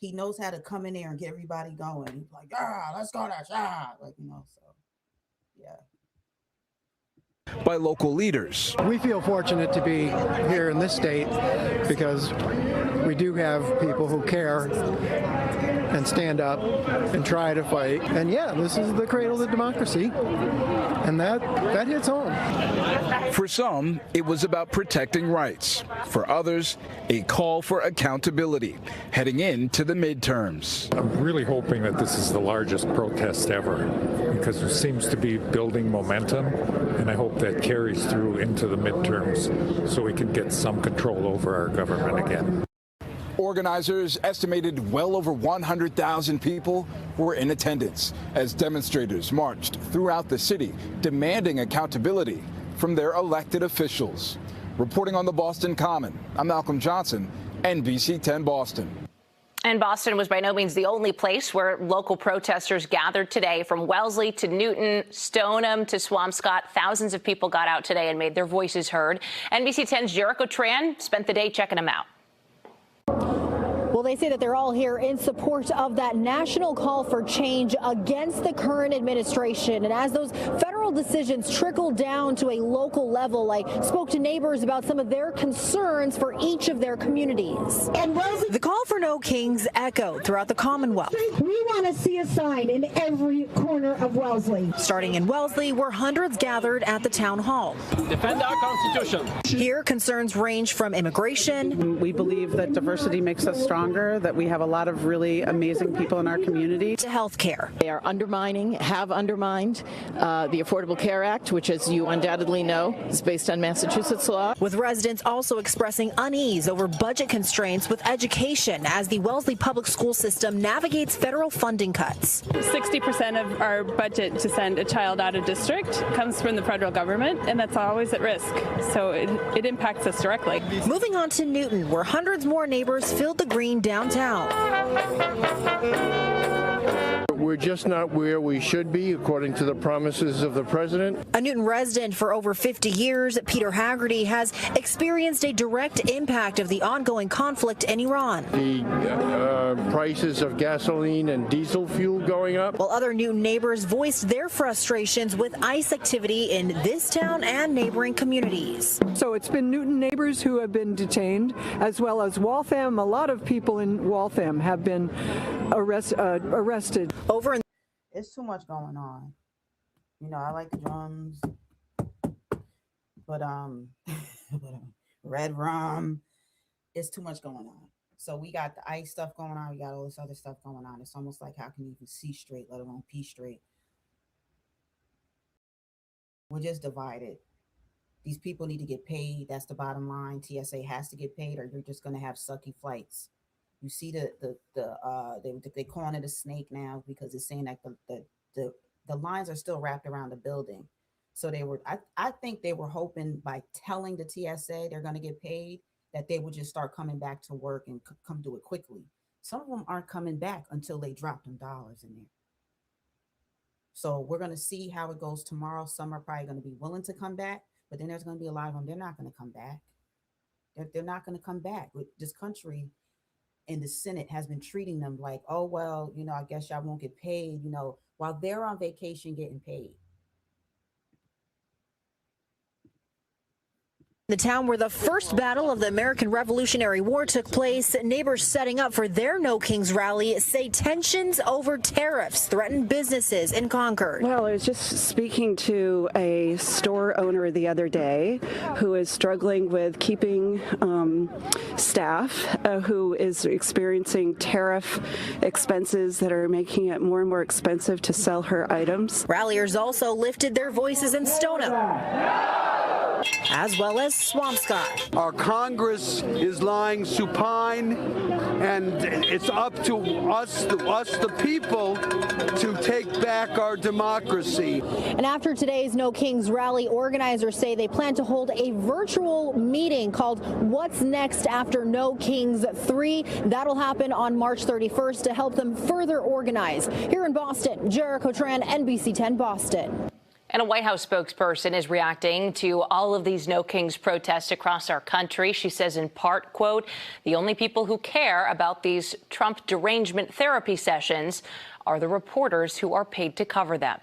he knows how to come in there and get everybody going. He's like, let's go to shot. Like, so yeah. By local leaders. We feel fortunate to be here in this state because we do have people who care and stand up and try to fight. And yeah, this is the cradle of democracy, and that hits home. For some, it was about protecting rights. For others, a call for accountability heading into the midterms. I'm really hoping that this is the largest protest ever because it seems to be building momentum, and I hope that carries through into the midterms so we can get some control over our government again. Organizers estimated well over 100,000 people were in attendance as demonstrators marched throughout the city demanding accountability from their elected officials. Reporting on the Boston Common, I'm Malcolm Johnson, NBC 10 Boston. And Boston was by no means the only place where local protesters gathered today. From Wellesley to Newton, Stoneham to Swampscott, thousands of people got out today and made their voices heard. NBC 10's Jericho Tran spent the day checking them out. Well, they say that they're all here in support of that national call for change against the current administration. And as those federal decisions trickle down to a local level, I spoke to neighbors about some of their concerns for each of their communities. And the call for no kings echoed throughout the Commonwealth. We want to see a sign in every corner of Wellesley. Starting in Wellesley, where hundreds gathered at the town hall. Defend our Constitution. Here, concerns range from immigration. We believe that diversity makes us stronger, that we have a lot of really amazing people in our community. To health care. They are have undermined the Affordable Care Act, which, as you undoubtedly know, is based on Massachusetts law. With residents also expressing unease over budget constraints with education as the Wellesley public school system navigates federal funding cuts. 60% of our budget to send a child out of district comes from the federal government, and that's always at risk. So it impacts us directly. Moving on to Newton, where hundreds more neighbors filled the green downtown. We're just not where we should be, according to the promises of the president. A Newton resident for over 50 years, Peter Haggerty, has experienced a direct impact of the ongoing conflict in Iran. The prices of gasoline and diesel fuel going up. While other Newton neighbors voiced their frustrations with ICE activity in this town and neighboring communities. So it's been Newton neighbors who have been detained, as well as Waltham. A lot of people in Waltham have been arrested. It's too much going on. I like the drums, but red rum. It's too much going on. So we got the ICE stuff going on. We got all this other stuff going on. It's almost like, how can you even see straight, let alone pee straight? We're just divided. These people need to get paid. That's the bottom line. TSA has to get paid, or you're just going to have sucky flights. You see they calling it a snake now because it's saying that the lines are still wrapped around the building. So I think they were hoping by telling the TSA they're going to get paid that they would just start coming back to work and come do it quickly. Some of them aren't coming back until they drop them dollars in there. So we're going to see how it goes tomorrow. Some are probably going to be willing to come back, but then there's going to be a lot of them. They're not going to come back. They're not going to come back. This country and the Senate has been treating them like, oh, well, I guess y'all won't get paid, while they're on vacation getting paid. The town where the first battle of the American Revolutionary War took place, neighbors setting up for their No Kings rally say tensions over tariffs threaten businesses in Concord. Well, I was just speaking to a store owner the other day who is struggling with keeping staff, who is experiencing tariff expenses that are making it more and more expensive to sell her items. Ralliers also lifted their voices in Stoneham, as well as Swampscott. Our Congress is lying supine, and it's up to us, the people, to take back our democracy. And after today's No Kings rally, organizers say they plan to hold a virtual meeting called What's Next After No Kings 3. That'll happen on March 31st to help them further organize. Here in Boston, Jericho Tran, NBC 10 Boston. And a White House spokesperson is reacting to all of these No Kings protests across our country. She says in part, quote, the only people who care about these Trump derangement therapy sessions are the reporters who are paid to cover them.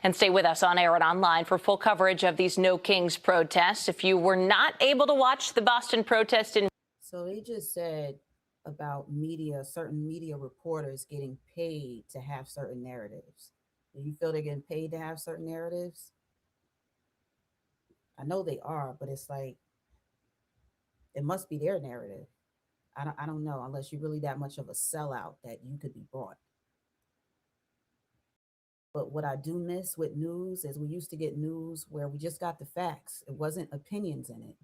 And stay with us on air and online for full coverage of these No Kings protests. If you were not able to watch the Boston protest in... So they just said about media, certain media reporters getting paid to have certain narratives. Do you feel they're getting paid to have certain narratives? I know they are, but it's like, it must be their narrative. I don't know, unless you're really that much of a sellout that you could be bought. But what I do miss with news is we used to get news where we just got the facts. It wasn't opinions in it.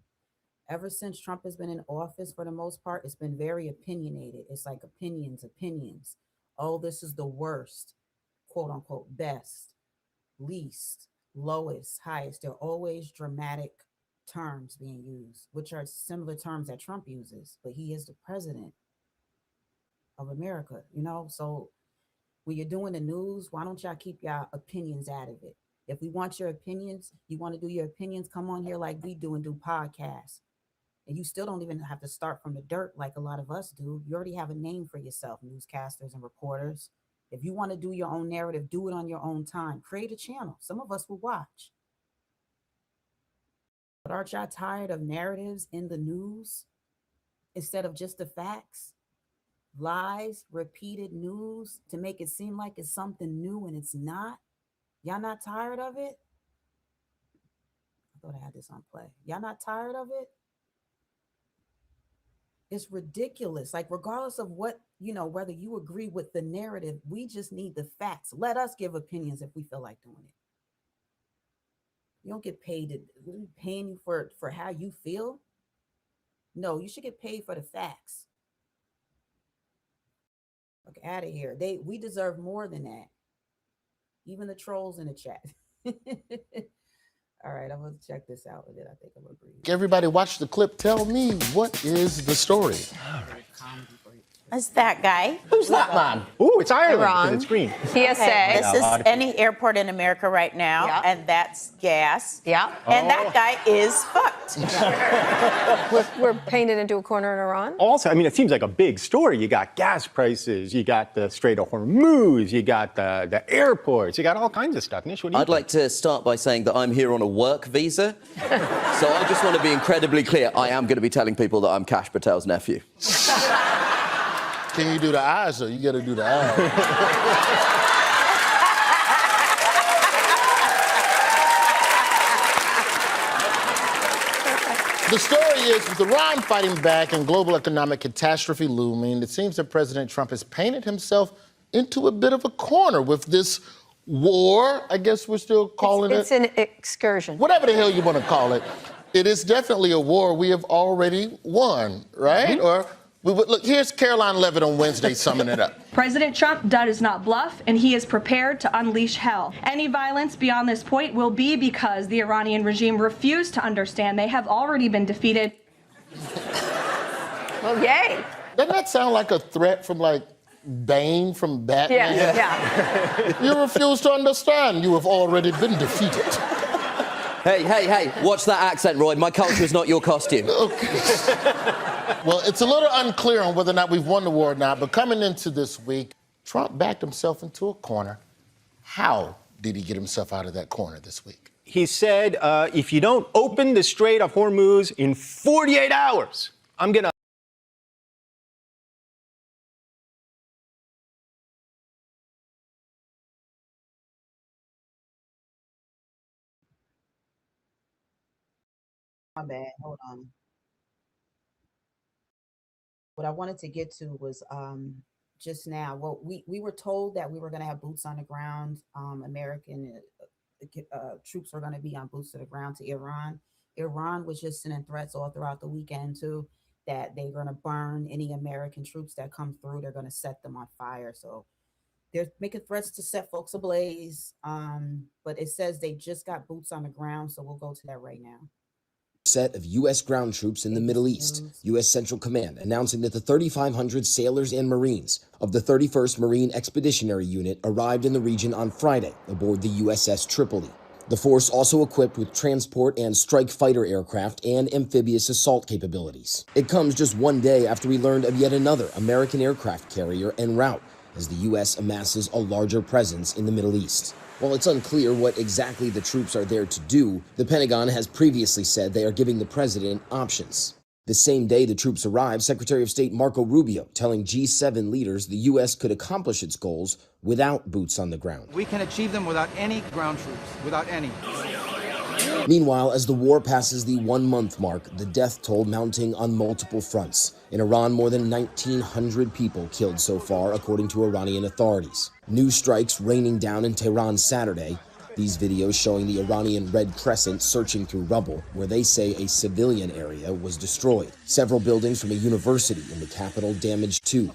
Ever since Trump has been in office, for the most part, it's been very opinionated. It's like opinions. Oh, this is the worst, quote unquote, best, least, lowest, highest. They're always dramatic terms being used, which are similar terms that Trump uses, but he is the president of America, you know? So when you're doing the news, why don't y'all keep your opinions out of it? If we want your opinions, you want to do your opinions, come on here like we do and do podcasts. And you still don't even have to start from the dirt like a lot of us do. You already have a name for yourself, newscasters and reporters. If you want to do your own narrative, do it on your own time. Create a channel. Some of us will watch. But aren't y'all tired of narratives in the news instead of just the facts? Lies, repeated news to make it seem like it's something new and it's not? Y'all not tired of it? I thought I had this on play. Y'all not tired of it? It's ridiculous. Like, regardless of what, you know, whether you agree with the narrative, we just need the facts. Let us give opinions if we feel like doing it. You don't get paid to paying you for how you feel. No, you should get paid for the facts. Look, out of here. We deserve more than that. Even the trolls in the chat. All right, I'm going to check this out, and then I think I'm going to agree. Everybody watch the clip. Tell me, what is the story? All right. It's that guy. Who's that man? Ooh, it's Ireland because it's green. TSA. Okay, this is any airport in America right now, and that's gas. Yeah. And that guy is fucked. We're painted into a corner in Iran. Also, I mean, it seems like a big story. You got gas prices, you got the Strait of Hormuz, you got the airports, you got all kinds of stuff. Nish, what do you I'd like to start by saying that I'm here on a work visa. So I just want to be incredibly clear. I am going to be telling people that I'm Kash Patel's nephew. Can you do the eyes, though? You got to do the eyes. The story is, with Iran fighting back and global economic catastrophe looming, it seems that President Trump has painted himself into a bit of a corner with this war, I guess we're still calling it. It's an excursion. Whatever the hell you want to call it. It is definitely a war we have already won, right? Mm-hmm. Or look, here's Caroline Levitt on Wednesday summing it up. President Trump does not bluff, and he is prepared to unleash hell. Any violence beyond this point will be because the Iranian regime refused to understand they have already been defeated. Well, yay. Doesn't that sound like a threat from, like, Bane from Batman? Yeah. You refuse to understand. You have already been defeated. Hey, watch that accent, Roy. My culture is not your costume. Okay. Well, it's a little unclear on whether or not we've won the war or not, but coming into this week, Trump backed himself into a corner. How did he get himself out of that corner this week? He said, if you don't open the Strait of Hormuz in 48 hours, I'm going to... My bad. Hold on. What I wanted to get to was just now. Well, we were told that we were going to have boots on the ground. American troops were going to be on boots to the ground to Iran. Iran was just sending threats all throughout the weekend too, that they're going to burn any American troops that come through. They're going to set them on fire. So they're making threats to set folks ablaze. But it says they just got boots on the ground. So we'll go to that right now. Set of U.S. ground troops in the Middle East, U.S. Central Command announcing that the 3,500 sailors and Marines of the 31st Marine Expeditionary Unit arrived in the region on Friday aboard the USS Tripoli. The force also equipped with transport and strike fighter aircraft and amphibious assault capabilities. It comes just one day after we learned of yet another American aircraft carrier en route as the U.S. amasses a larger presence in the Middle East. While it's unclear what exactly the troops are there to do, the Pentagon has previously said they are giving the president options. The same day the troops arrived, Secretary of State Marco Rubio telling G7 leaders the U.S. could accomplish its goals without boots on the ground. We can achieve them without any ground troops, without any. Meanwhile, as the war passes the 1-month mark, the death toll mounting on multiple fronts. In Iran, more than 1,900 people killed so far, according to Iranian authorities. New strikes raining down in Tehran Saturday. These videos showing the Iranian Red Crescent searching through rubble, where they say a civilian area was destroyed. Several buildings from a university in the capital damaged too.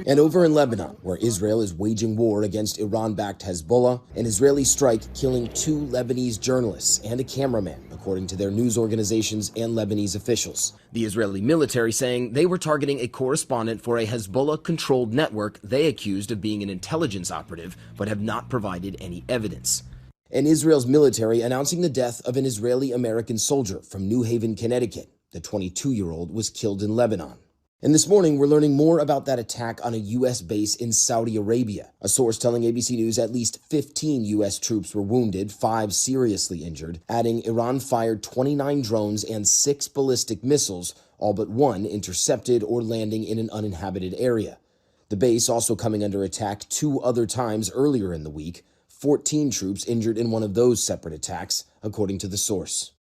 And over in Lebanon, where Israel is waging war against Iran-backed Hezbollah, an Israeli strike killing 2 Lebanese journalists and a cameraman, according to their news organizations and Lebanese officials. The Israeli military saying they were targeting a correspondent for a Hezbollah-controlled network they accused of being an intelligence operative, but have not provided any evidence. And Israel's military announcing the death of an Israeli-American soldier from New Haven, Connecticut. The 22-year-old was killed in Lebanon. And this morning, we're learning more about that attack on a U.S. base in Saudi Arabia. A source telling ABC News at least 15 U.S. troops were wounded, 5 seriously injured, adding Iran fired 29 drones and 6 ballistic missiles, all but 1 intercepted or landing in an uninhabited area. The base also coming under attack 2 other times earlier in the week, 14 troops injured in one of those separate attacks, according to the source.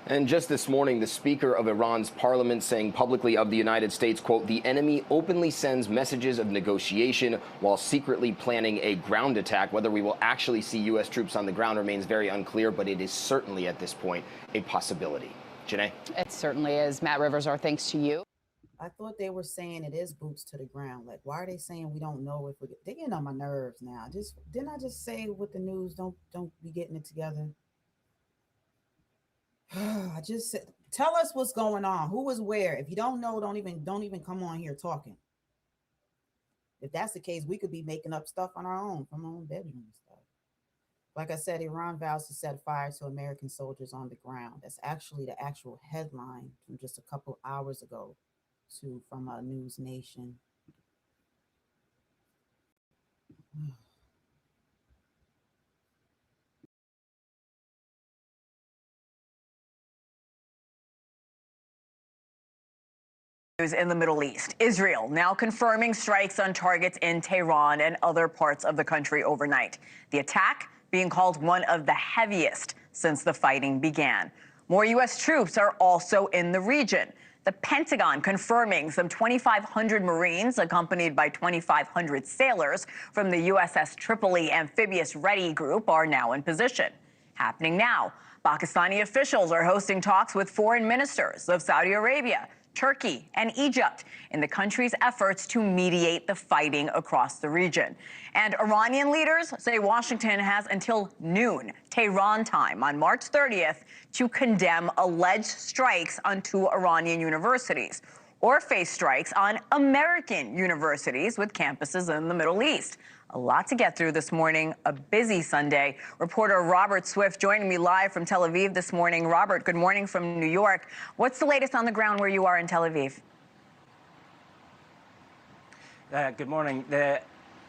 And just this morning, the Speaker of Iran's parliament saying publicly of the United States, quote, the enemy openly sends messages of negotiation while secretly planning a ground attack. Whether we will actually see U.S. troops on the ground remains very unclear, but it is certainly at this point a possibility. Janae? It certainly is. Matt Rivers, our thanks to you. I thought they were saying it is boots to the ground. Like, why are they saying we don't know if they're getting on my nerves now? Didn't I just say with the news, don't be getting it together? I just said, tell us what's going on. Who is where? If you don't know, don't even come on here talking. If that's the case, we could be making up stuff on our own from our own bedroom and stuff. Like I said, Iran vows to set fire to American soldiers on the ground. That's actually the actual headline from just a couple hours ago from News Nation. In the Middle East, Israel now confirming strikes on targets in Tehran and other parts of the country overnight. The attack being called one of the heaviest since the fighting began. More U.S. troops are also in the region. The Pentagon confirming some 2,500 Marines accompanied by 2,500 sailors from the USS Tripoli Amphibious Ready Group are now in position. Happening now, Pakistani officials are hosting talks with foreign ministers of Saudi Arabia, Turkey, and Egypt in the country's efforts to mediate the fighting across the region. And Iranian leaders say Washington has until noon, Tehran time, on March 30th to condemn alleged strikes on 2 Iranian universities or face strikes on American universities with campuses in the Middle East. A lot to get through this morning, a busy Sunday. Reporter Robert Swift joining me live from Tel Aviv this morning. Robert, good morning from New York. What's the latest on the ground where you are in Tel Aviv? Good morning.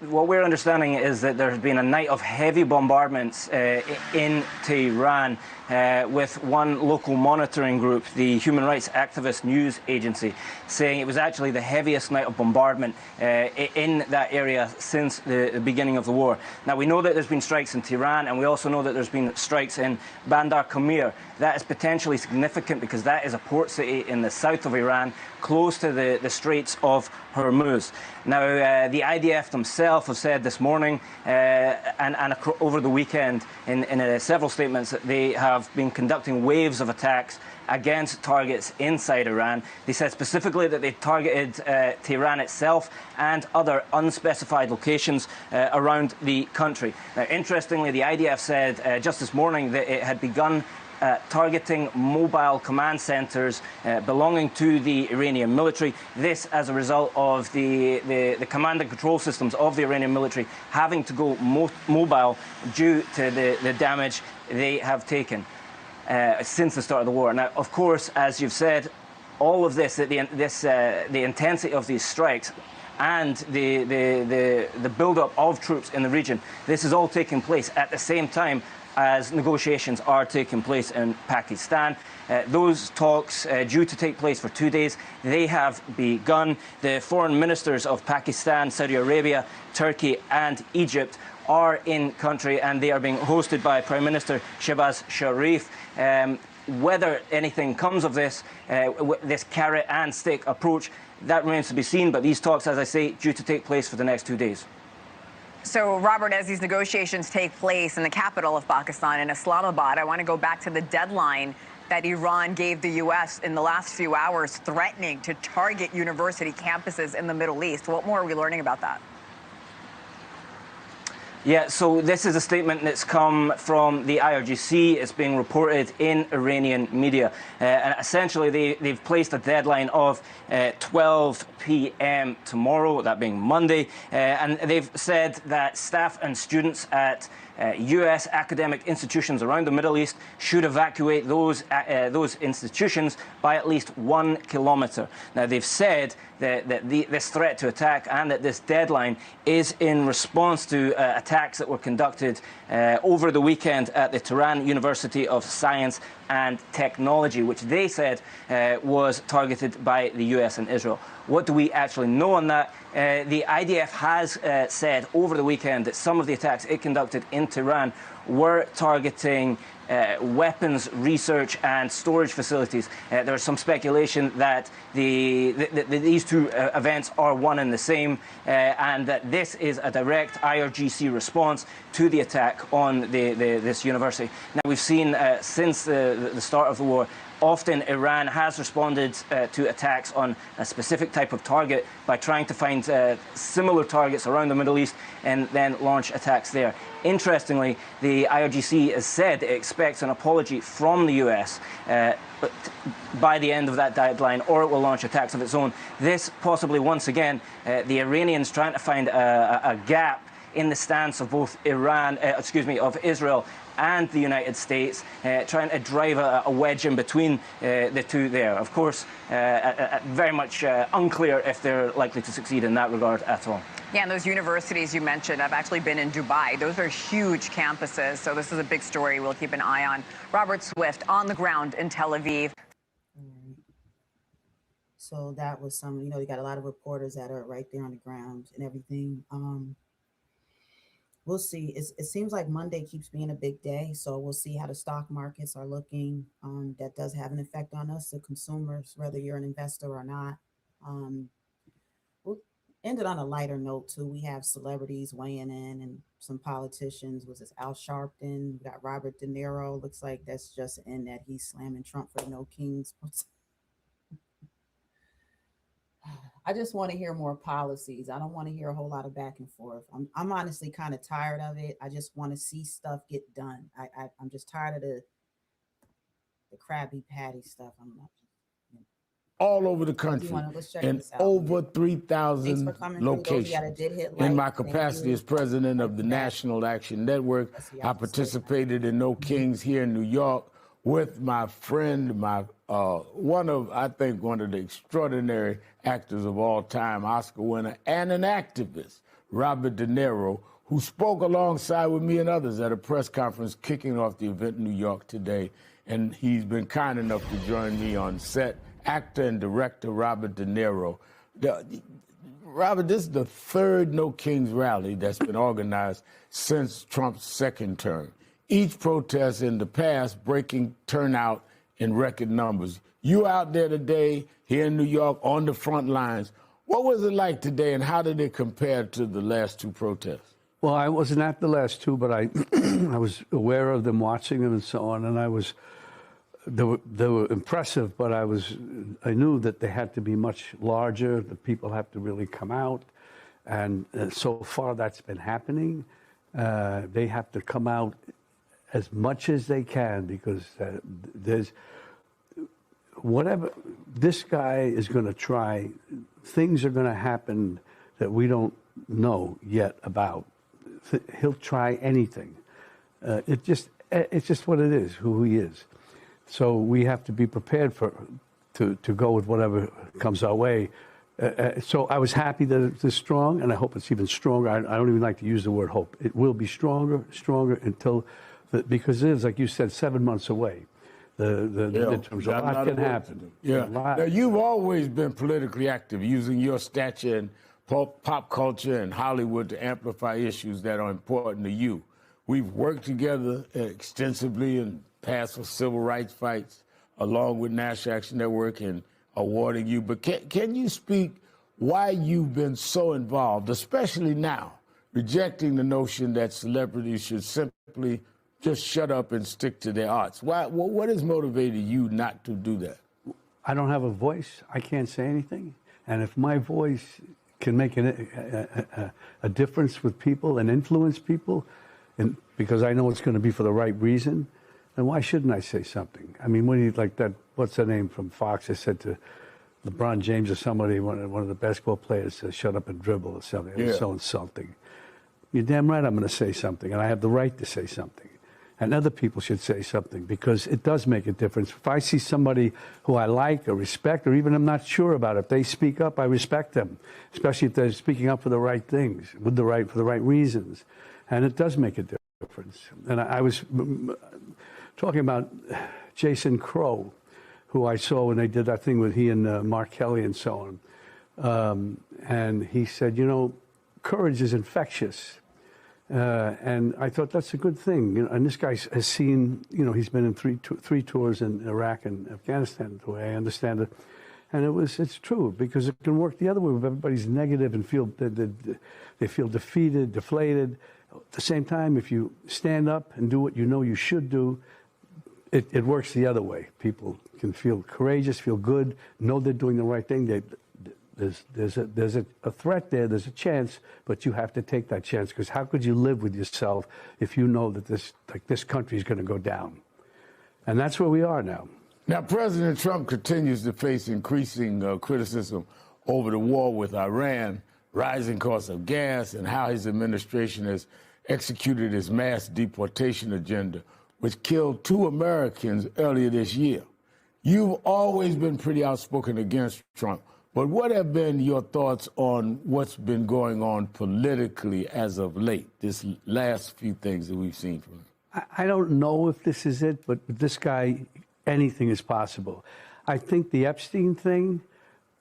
What we're understanding is that there has been a night of heavy bombardments in Tehran with one local monitoring group, the human rights activist news agency, saying it was actually the heaviest night of bombardment in that area since the beginning of the war. Now, we know that there's been strikes in Tehran, and we also know that there's been strikes in Bandar Qamir. That is potentially significant because that is a port city in the south of Iran, close to the Straits of Hormuz. Now, the IDF themselves have said this morning and over the weekend in several statements that they have been conducting waves of attacks against targets inside Iran. They said specifically that they targeted Tehran itself and other unspecified locations around the country. Now, interestingly, the IDF said just this morning that it had begun targeting mobile command centers belonging to the Iranian military. This as a result of the command and control systems of the Iranian military having to go mobile due to the damage they have taken since the start of the war. Now, of course, as you've said, all of this, the intensity of these strikes and the build-up of troops in the region, this is all taking place at the same time as negotiations are taking place in Pakistan. Those talks due to take place for 2 days, they have begun. The foreign ministers of Pakistan, Saudi Arabia, Turkey and Egypt are in country, and they are being hosted by Prime Minister Shehbaz Sharif. Whether anything comes of this, this carrot and stick approach, that remains to be seen. But these talks, as I say, due to take place for the next 2 days. So, Robert, as these negotiations take place in the capital of Pakistan, in Islamabad, I want to go back to the deadline that Iran gave the U.S. in the last few hours, threatening to target university campuses in the Middle East. What more are we learning about that? Yeah, so this is a statement that's come from the IRGC. It's being reported in Iranian media. And essentially, they've placed a deadline of 12 p.m. tomorrow, that being Monday. And they've said that staff and students at U.S. academic institutions around the Middle East should evacuate those institutions by at least 1 kilometer. Now, they've said that this threat to attack and that this deadline is in response to attacks that were conducted over the weekend at the Tehran University of Science and Technology, which they said was targeted by the U.S. and Israel. What do we actually know on that? The IDF has said over the weekend that some of the attacks it conducted in Tehran were targeting weapons research and storage facilities. There is some speculation that these two events are one and the same, and that this is a direct IRGC response to the attack on this university. Now, we've seen since the start of the war, often Iran has responded to attacks on a specific type of target by trying to find similar targets around the Middle East and then launch attacks there. Interestingly, the IRGC has said it expects an apology from the US by the end of that deadline, or it will launch attacks of its own. This possibly, once again, the Iranians trying to find a gap in the stance of both of Israel and the United States, trying to drive a wedge in between the two there. Of course, very much unclear if they're likely to succeed in that regard at all. Yeah, and those universities you mentioned, I've actually been in Dubai. Those are huge campuses, so this is a big story we'll keep an eye on. Robert Swift on the ground in Tel Aviv. So that was some, you got a lot of reporters that are right there on the ground and everything. We'll see. It seems like Monday keeps being a big day, so we'll see how the stock markets are looking. That does have an effect on us, the consumers, whether you're an investor or not. We'll end it on a lighter note, too. We have celebrities weighing in and some politicians. Was this Al Sharpton? We got Robert De Niro. Looks like that's just in that he's slamming Trump for the No Kings. I just want to hear more policies. I don't want to hear a whole lot of back and forth. I'm honestly kind of tired of it. I just want to see stuff get done. I'm just tired of the Krabby Patty stuff. I'm not. All over the country in over 3,000 locations. In my capacity as president of the National Action Network, I participated in No Kings here in New York with my friend, one of the extraordinary actors of all time, Oscar winner, and an activist, Robert De Niro, who spoke alongside with me and others at a press conference kicking off the event in New York today. And he's been kind enough to join me on set, actor and director Robert De Niro. Robert, this is the third No Kings rally that's been organized since Trump's second term. Each protest in the past breaking turnout in record numbers. You out there today, here in New York, on the front lines. What was it like today, and how did it compare to the last two protests? Well, I wasn't at the last two, but I was aware of them, watching them and so on, and they were impressive, but I knew that they had to be much larger. The people have to really come out, and so far that's been happening. They have to come out as much as they can, because there's whatever this guy is going to try, things are going to happen that we don't know yet about. He'll try anything. It's just what it is, who he is. So we have to be prepared to go with whatever comes our way. So I was happy that it's strong, and I hope it's even stronger. I don't even like to use the word hope. It will be stronger until, because it is, like you said, 7 months away. The midterms, a lot can happen. Yeah. Now, you've always been politically active, using your stature in pop culture and Hollywood to amplify issues that are important to you. We've worked together extensively in past for civil rights fights, along with National Action Network and awarding you. But can you speak why you've been so involved, especially now, rejecting the notion that celebrities should simply just shut up and stick to their arts? What has motivated you not to do that? I don't have a voice. I can't say anything. And if my voice can make a difference with people and influence people, and because I know it's going to be for the right reason, then why shouldn't I say something? I mean, when you like that, what's the name from Fox? I said to LeBron James or somebody, one of the basketball players, says, "Shut up and dribble" or something. It was so insulting. You're damn right I'm going to say something, and I have the right to say something. And other people should say something, because it does make a difference. If I see somebody who I like or respect, or even I'm not sure about, if they speak up, I respect them, especially if they're speaking up for the right things, for the right reasons. And it does make a difference. And I was talking about Jason Crow, who I saw when they did that thing with he and Mark Kelly and so on. And he said, you know, courage is infectious. And I thought that's a good thing. You know, and this guy has seen, you know, he's been in three tours in Iraq and Afghanistan, the way I understand it. And it's true, because it can work the other way, if everybody's negative and they feel defeated, deflated. At the same time, if you stand up and do what you know you should do, it works the other way. People can feel courageous, feel good, know they're doing the right thing. There's a threat there, there's a chance, but you have to take that chance, because how could you live with yourself if you know that this country is going to go down? And that's where we are now. Now, President Trump continues to face increasing criticism over the war with Iran, rising costs of gas, and how his administration has executed his mass deportation agenda, which killed 2 Americans earlier this year. You've always been pretty outspoken against Trump. But what have been your thoughts on what's been going on politically as of late, this last few things that we've seen from him? I don't know if this is it, but with this guy, anything is possible. I think the Epstein thing,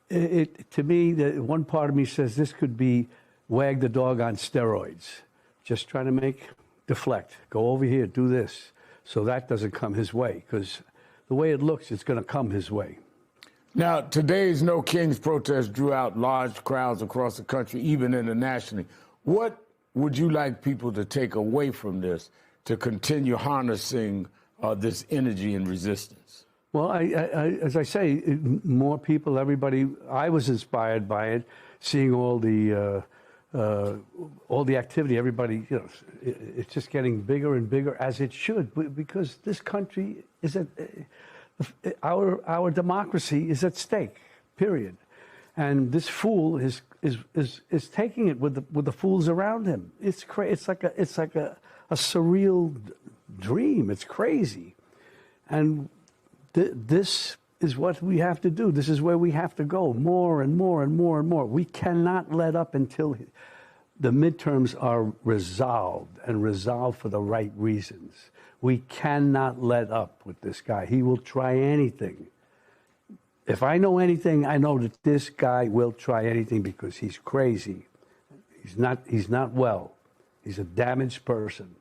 to me, one part of me says this could be wag the dog on steroids, just trying to deflect, go over here, do this, so that doesn't come his way, because the way it looks, it's going to come his way. Now, today's No Kings protest drew out large crowds across the country, even internationally. What would you like people to take away from this to continue harnessing this energy and resistance? Well, as I say, more people, everybody. I was inspired by it, seeing all the activity. Everybody, you know, it's just getting bigger and bigger, as it should, because this country is our democracy is at stake, period. And this fool is taking it with the fools around him. It's like a surreal dream. It's crazy. And this is what we have to do. This is where we have to go, more and more and more and more. We cannot let up until the midterms are resolved, and resolved for the right reasons. We cannot let up with this guy. He will try anything. If I know anything, I know that this guy will try anything, because he's crazy. He's not well. He's a damaged person,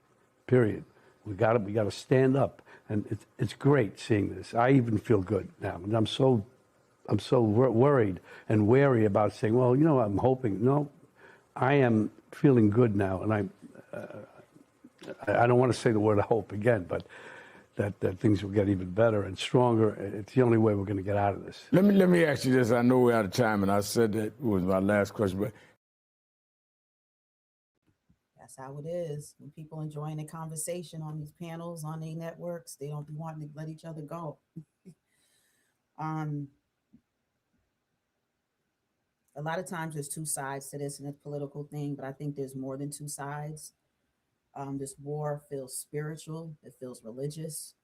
period. We got to stand up. And it's great seeing this. I even feel good now. And I'm so worried and wary about saying, well, you know, I'm hoping. No, I am feeling good now. And I don't want to say the word hope again, but that things will get even better and stronger. It's the only way we're going to get out of this. Let me ask you this. I know we're out of time, and I said that was my last question, but That's how it is. When people enjoying the conversation on these panels, on their networks, they don't be wanting to let each other go. A lot of times there's two sides to this and it's a political thing, but I think there's more than two sides. This war feels spiritual, it feels religious,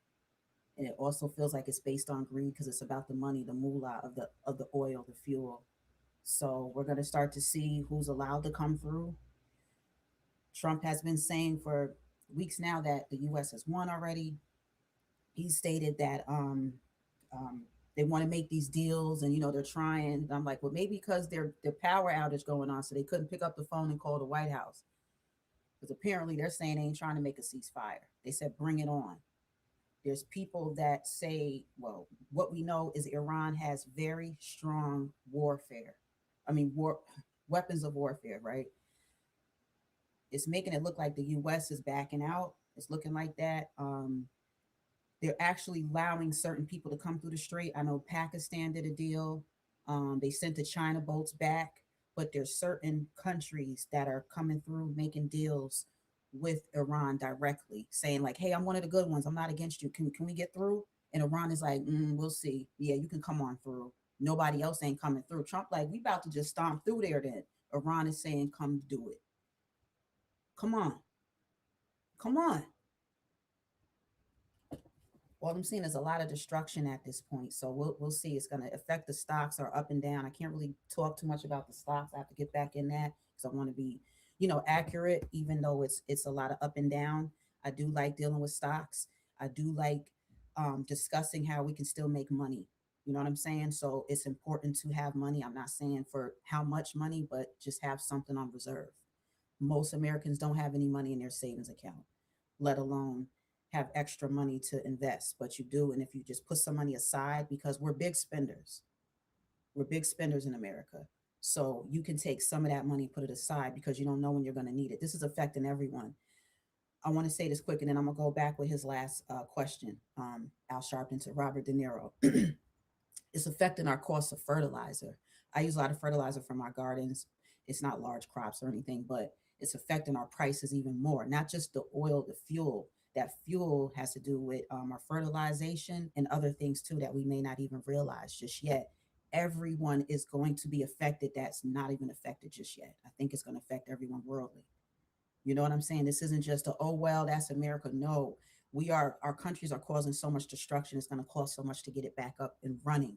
and it also feels like it's based on greed because it's about the money, the moolah of the oil, the fuel. So we're going to start to see who's allowed to come through. Trump has been saying for weeks now that the U.S. has won already. He stated that they want to make these deals, and they're trying. And I'm like, well, maybe because their power outage going on, so they couldn't pick up the phone and call the White House. Because apparently they're saying they ain't trying to make a ceasefire. They said, bring it on. There's people that say, well, what we know is Iran has very strong warfare. I mean, weapons of warfare, right? It's making it look like the U.S. is backing out. It's looking like that. They're actually allowing certain people to come through the strait. I know Pakistan did a deal. They sent the China boats back. But there's certain countries that are coming through making deals with Iran directly, saying like, hey, I'm one of the good ones. I'm not against you. Can we get through? And Iran is like, we'll see. Yeah, you can come on through. Nobody else ain't coming through. Trump like, we about to just stomp through there then. Iran is saying, come do it. Come on. Come on. All I'm seeing is a lot of destruction at this point. So we'll see. It's going to affect the stocks are up and down. I can't really talk too much about the stocks. I have to get back in that because I want to be, accurate, even though it's a lot of up and down. I do like dealing with stocks. I do like discussing how we can still make money. You know what I'm saying? So it's important to have money. I'm not saying for how much money, but just have something on reserve. Most Americans don't have any money in their savings account, let alone have extra money to invest, but you do. And if you just put some money aside, because we're big spenders in America. So you can take some of that money, put it aside because you don't know when you're going to need it. This is affecting everyone. I want to say this quick, and then I'm going to go back with his last question, Al Sharpton to Robert De Niro. It's affecting our cost of fertilizer. I use a lot of fertilizer for my gardens. It's not large crops or anything, but it's affecting our prices even more. Not just the oil, the fuel. That fuel has to do with our fertilization and other things too that we may not even realize just yet. Everyone is going to be affected that's not even affected just yet. I think it's going to affect everyone worldly. You know what I'm saying? This isn't just oh, well, that's America. No, our countries are causing so much destruction. It's going to cost so much to get it back up and running.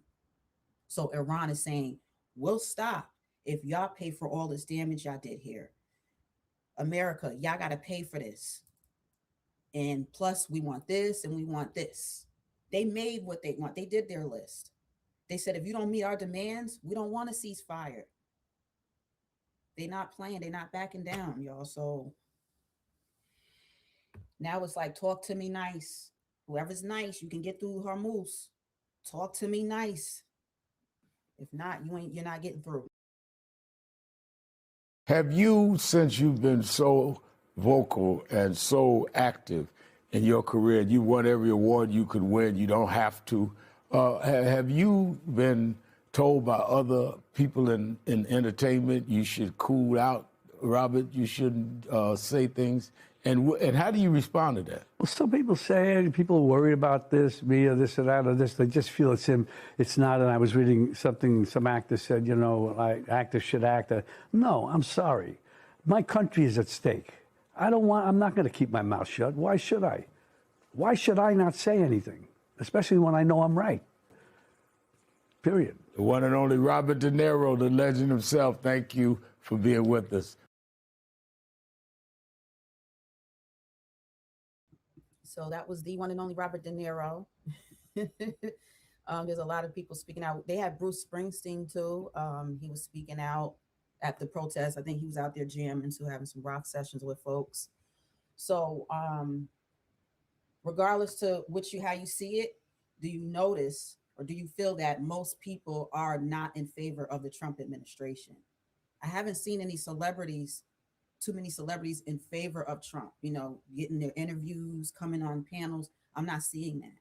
So Iran is saying, we'll stop if y'all pay for all this damage y'all did here. America, y'all got to pay for this. And plus, we want this and we want this. They made what they want. They did their list. They said, if you don't meet our demands, we don't want to cease fire. They're not playing. They're not backing down, y'all. So now it's like, talk to me nice. Whoever's nice, you can get through Hormuz. Talk to me nice. If not, you're not getting through. Have you, since you've been so vocal and so active in your career, you won every award you could win, you don't have to, have you been told by other people in entertainment you should cool out, Robert, you shouldn't say things? And how do you respond to that? Well, some people say, people are worried about this, me or this or that or this. They just feel it's him. It's not. And I was reading something, some actor said, actors should act. No, I'm sorry. My country is at stake. I'm not going to keep my mouth shut. Why should I? Why should I not say anything? Especially when I know I'm right. Period. The one and only Robert De Niro, the legend himself. Thank you for being with us. So that was the one and only Robert De Niro. There's a lot of people speaking out. They had Bruce Springsteen too. He was speaking out at the protest. I think he was out there jamming too, having some rock sessions with folks. So regardless to how you see it, do you notice or do you feel that most people are not in favor of the Trump administration? I haven't seen too many celebrities in favor of Trump, getting their interviews, coming on panels. I'm not seeing that.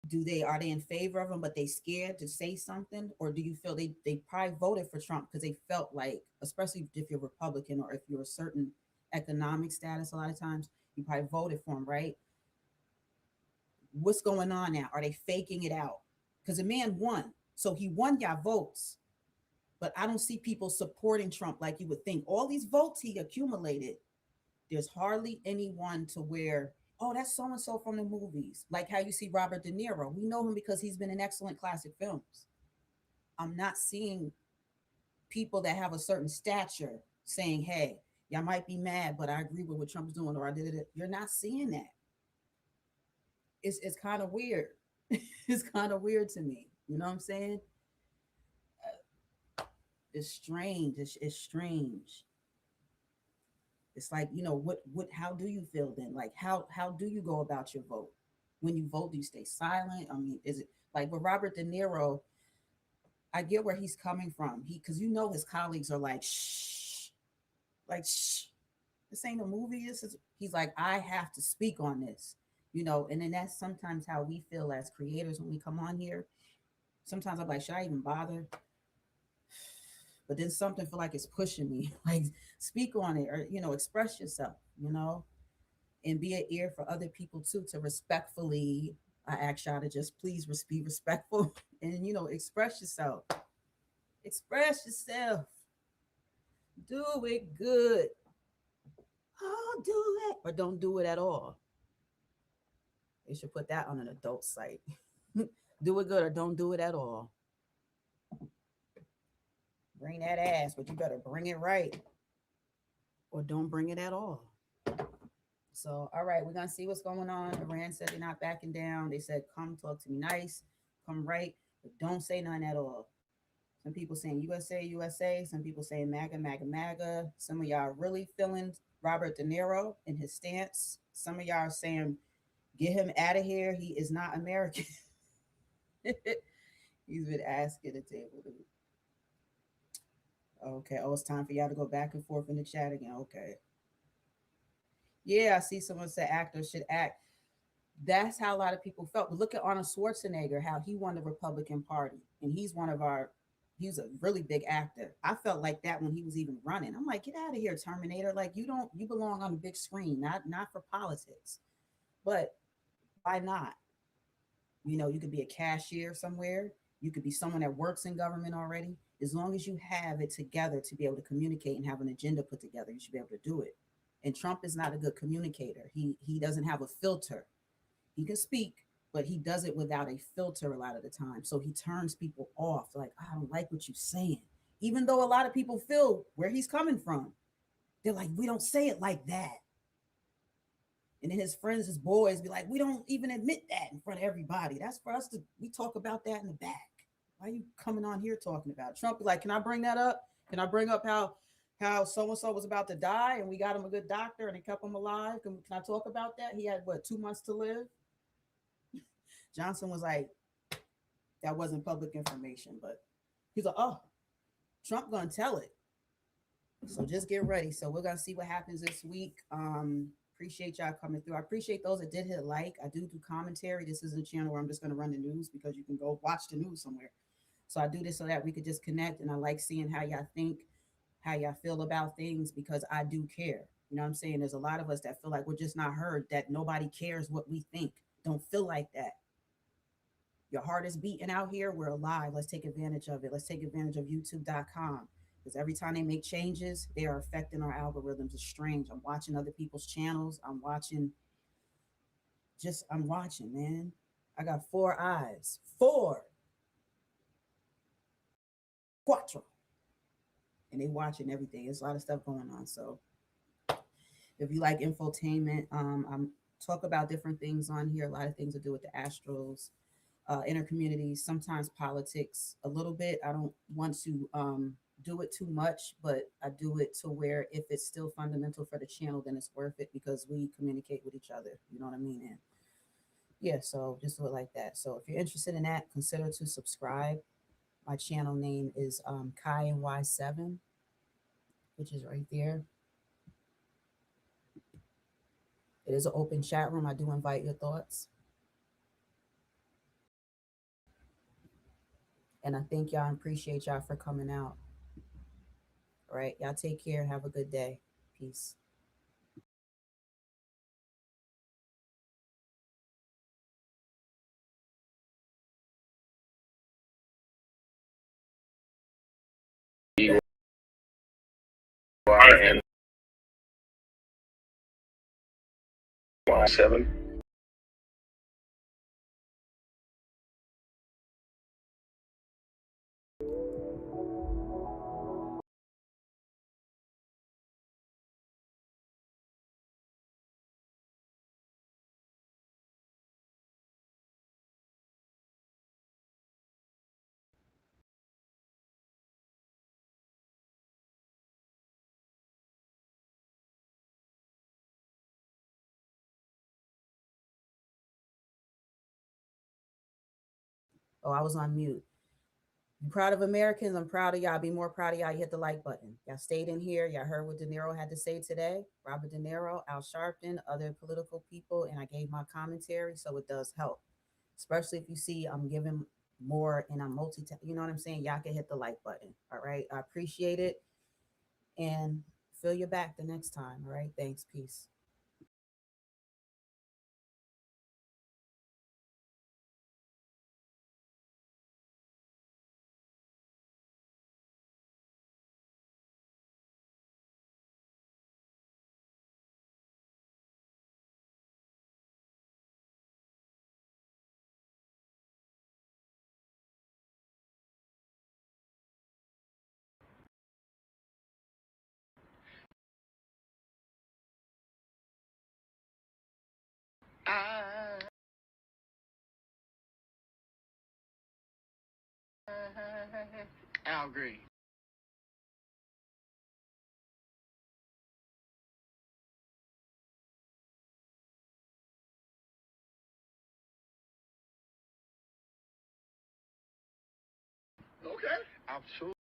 Are they in favor of him, but they scared to say something? Or do you feel they probably voted for Trump because they felt like, especially if you're Republican or if you're a certain economic status, a lot of times you probably voted for him, right? What's going on now? Are they faking it out? Because the man won. So he won y'all votes. But I don't see people supporting Trump like you would think. All these votes he accumulated, there's hardly anyone to where, oh, that's so-and-so from the movies. Like how you see Robert De Niro. We know him because he's been in excellent classic films. I'm not seeing people that have a certain stature saying, hey, y'all might be mad, but I agree with what Trump's doing, or I did it. You're not seeing that. It's kind of weird. It's kind of weird to me. You know what I'm saying? It's strange. It's strange. It's like, how do you feel then? Like, how do you go about your vote? When you vote, do you stay silent? I mean, is it like with Robert De Niro? I get where he's coming from. Because his colleagues are like, shh, this ain't a movie. He's like, I have to speak on this, and then that's sometimes how we feel as creators when we come on here. Sometimes I'm like, should I even bother? But then something feel like it's pushing me, like speak on it or, express yourself, and be an ear for other people too, to respectfully, I ask y'all to just please be respectful and, express yourself. Express yourself. Do it good. Oh, do it. Or don't do it at all. They should put that on an adult site. Do it good or don't do it at all. Bring that ass, but you better bring it right. Or don't bring it at all. So, all right, we're going to see what's going on. Iran said they're not backing down. They said, come talk to me nice, come right, but don't say none at all. Some people saying USA, USA. Some people saying MAGA, MAGA, MAGA. Some of y'all are really feeling Robert De Niro in his stance. Some of y'all are saying, get him out of here. He is not American. He's been asking the table. Okay. Oh, it's time for y'all to go back and forth in the chat again. Okay. Yeah, I see someone say actors should act. That's how a lot of people felt. But look at Arnold Schwarzenegger, how he won the Republican Party. And he's a really big actor. I felt like that when he was even running. I'm like, get out of here, Terminator. Like you belong on the big screen, not for politics. But why not? You could be a cashier somewhere. You could be someone that works in government already. As long as you have it together to be able to communicate and have an agenda put together, you should be able to do it. And Trump is not a good communicator. He doesn't have a filter. He can speak, but he does it without a filter a lot of the time. So he turns people off. Like, I don't like what you're saying. Even though a lot of people feel where he's coming from. They're like, we don't say it like that. And then his friends, his boys be like, we don't even admit that in front of everybody. That's for us we talk about that in the back. Why are you coming on here talking about it? Trump be like, can I bring that up? Can I bring up how so-and-so was about to die and we got him a good doctor and they kept him alive? Can I talk about that? He had 2 months to live. Johnson was like, that wasn't public information, but he's like, oh, Trump gonna tell it. So just get ready. So we're gonna see what happens this week. Appreciate y'all coming through. I appreciate those that did hit like. I do commentary. This isn't a channel where I'm just gonna run the news because you can go watch the news somewhere. So I do this so that we could just connect, and I like seeing how y'all think, how y'all feel about things, because I do care. You know what I'm saying? There's a lot of us that feel like we're just not heard, that nobody cares what we think. Don't feel like that. Your heart is beating out here. We're alive. Let's take advantage of it. Let's take advantage of youtube.com, because every time they make changes, they are affecting our algorithms. It's strange. I'm watching other people's channels. I'm watching, man. I got 4 eyes. 4. Cuatro. And they watching everything. There's a lot of stuff going on. So if you like infotainment, I'm talk about different things on here. A lot of things to do with the Astros, inner communities, sometimes politics a little bit. I don't want to do it too much, but I do it to where if it's still fundamental for the channel, then it's worth it because we communicate with each other. You know what I mean? And yeah, so just do it like that. So if you're interested in that, consider to subscribe. My channel name is Kai and Y7, which is right there. It is an open chat room. I do invite your thoughts. And I thank y'all and appreciate y'all for coming out. All right, y'all take care. Have a good day. Peace. Seven. Oh, I was on mute. I'm proud of Americans. I'm proud of y'all. Be more proud of y'all. You hit the like button. Y'all stayed in here. Y'all heard what De Niro had to say today. Robert De Niro, Al Sharpton, other political people, and I gave my commentary, so it does help. Especially if you see I'm giving more and I'm you know what I'm saying? Y'all can hit the like button. All right. I appreciate it. And fill your back the next time. All right. Thanks. Peace. Al Green. Okay, absolutely.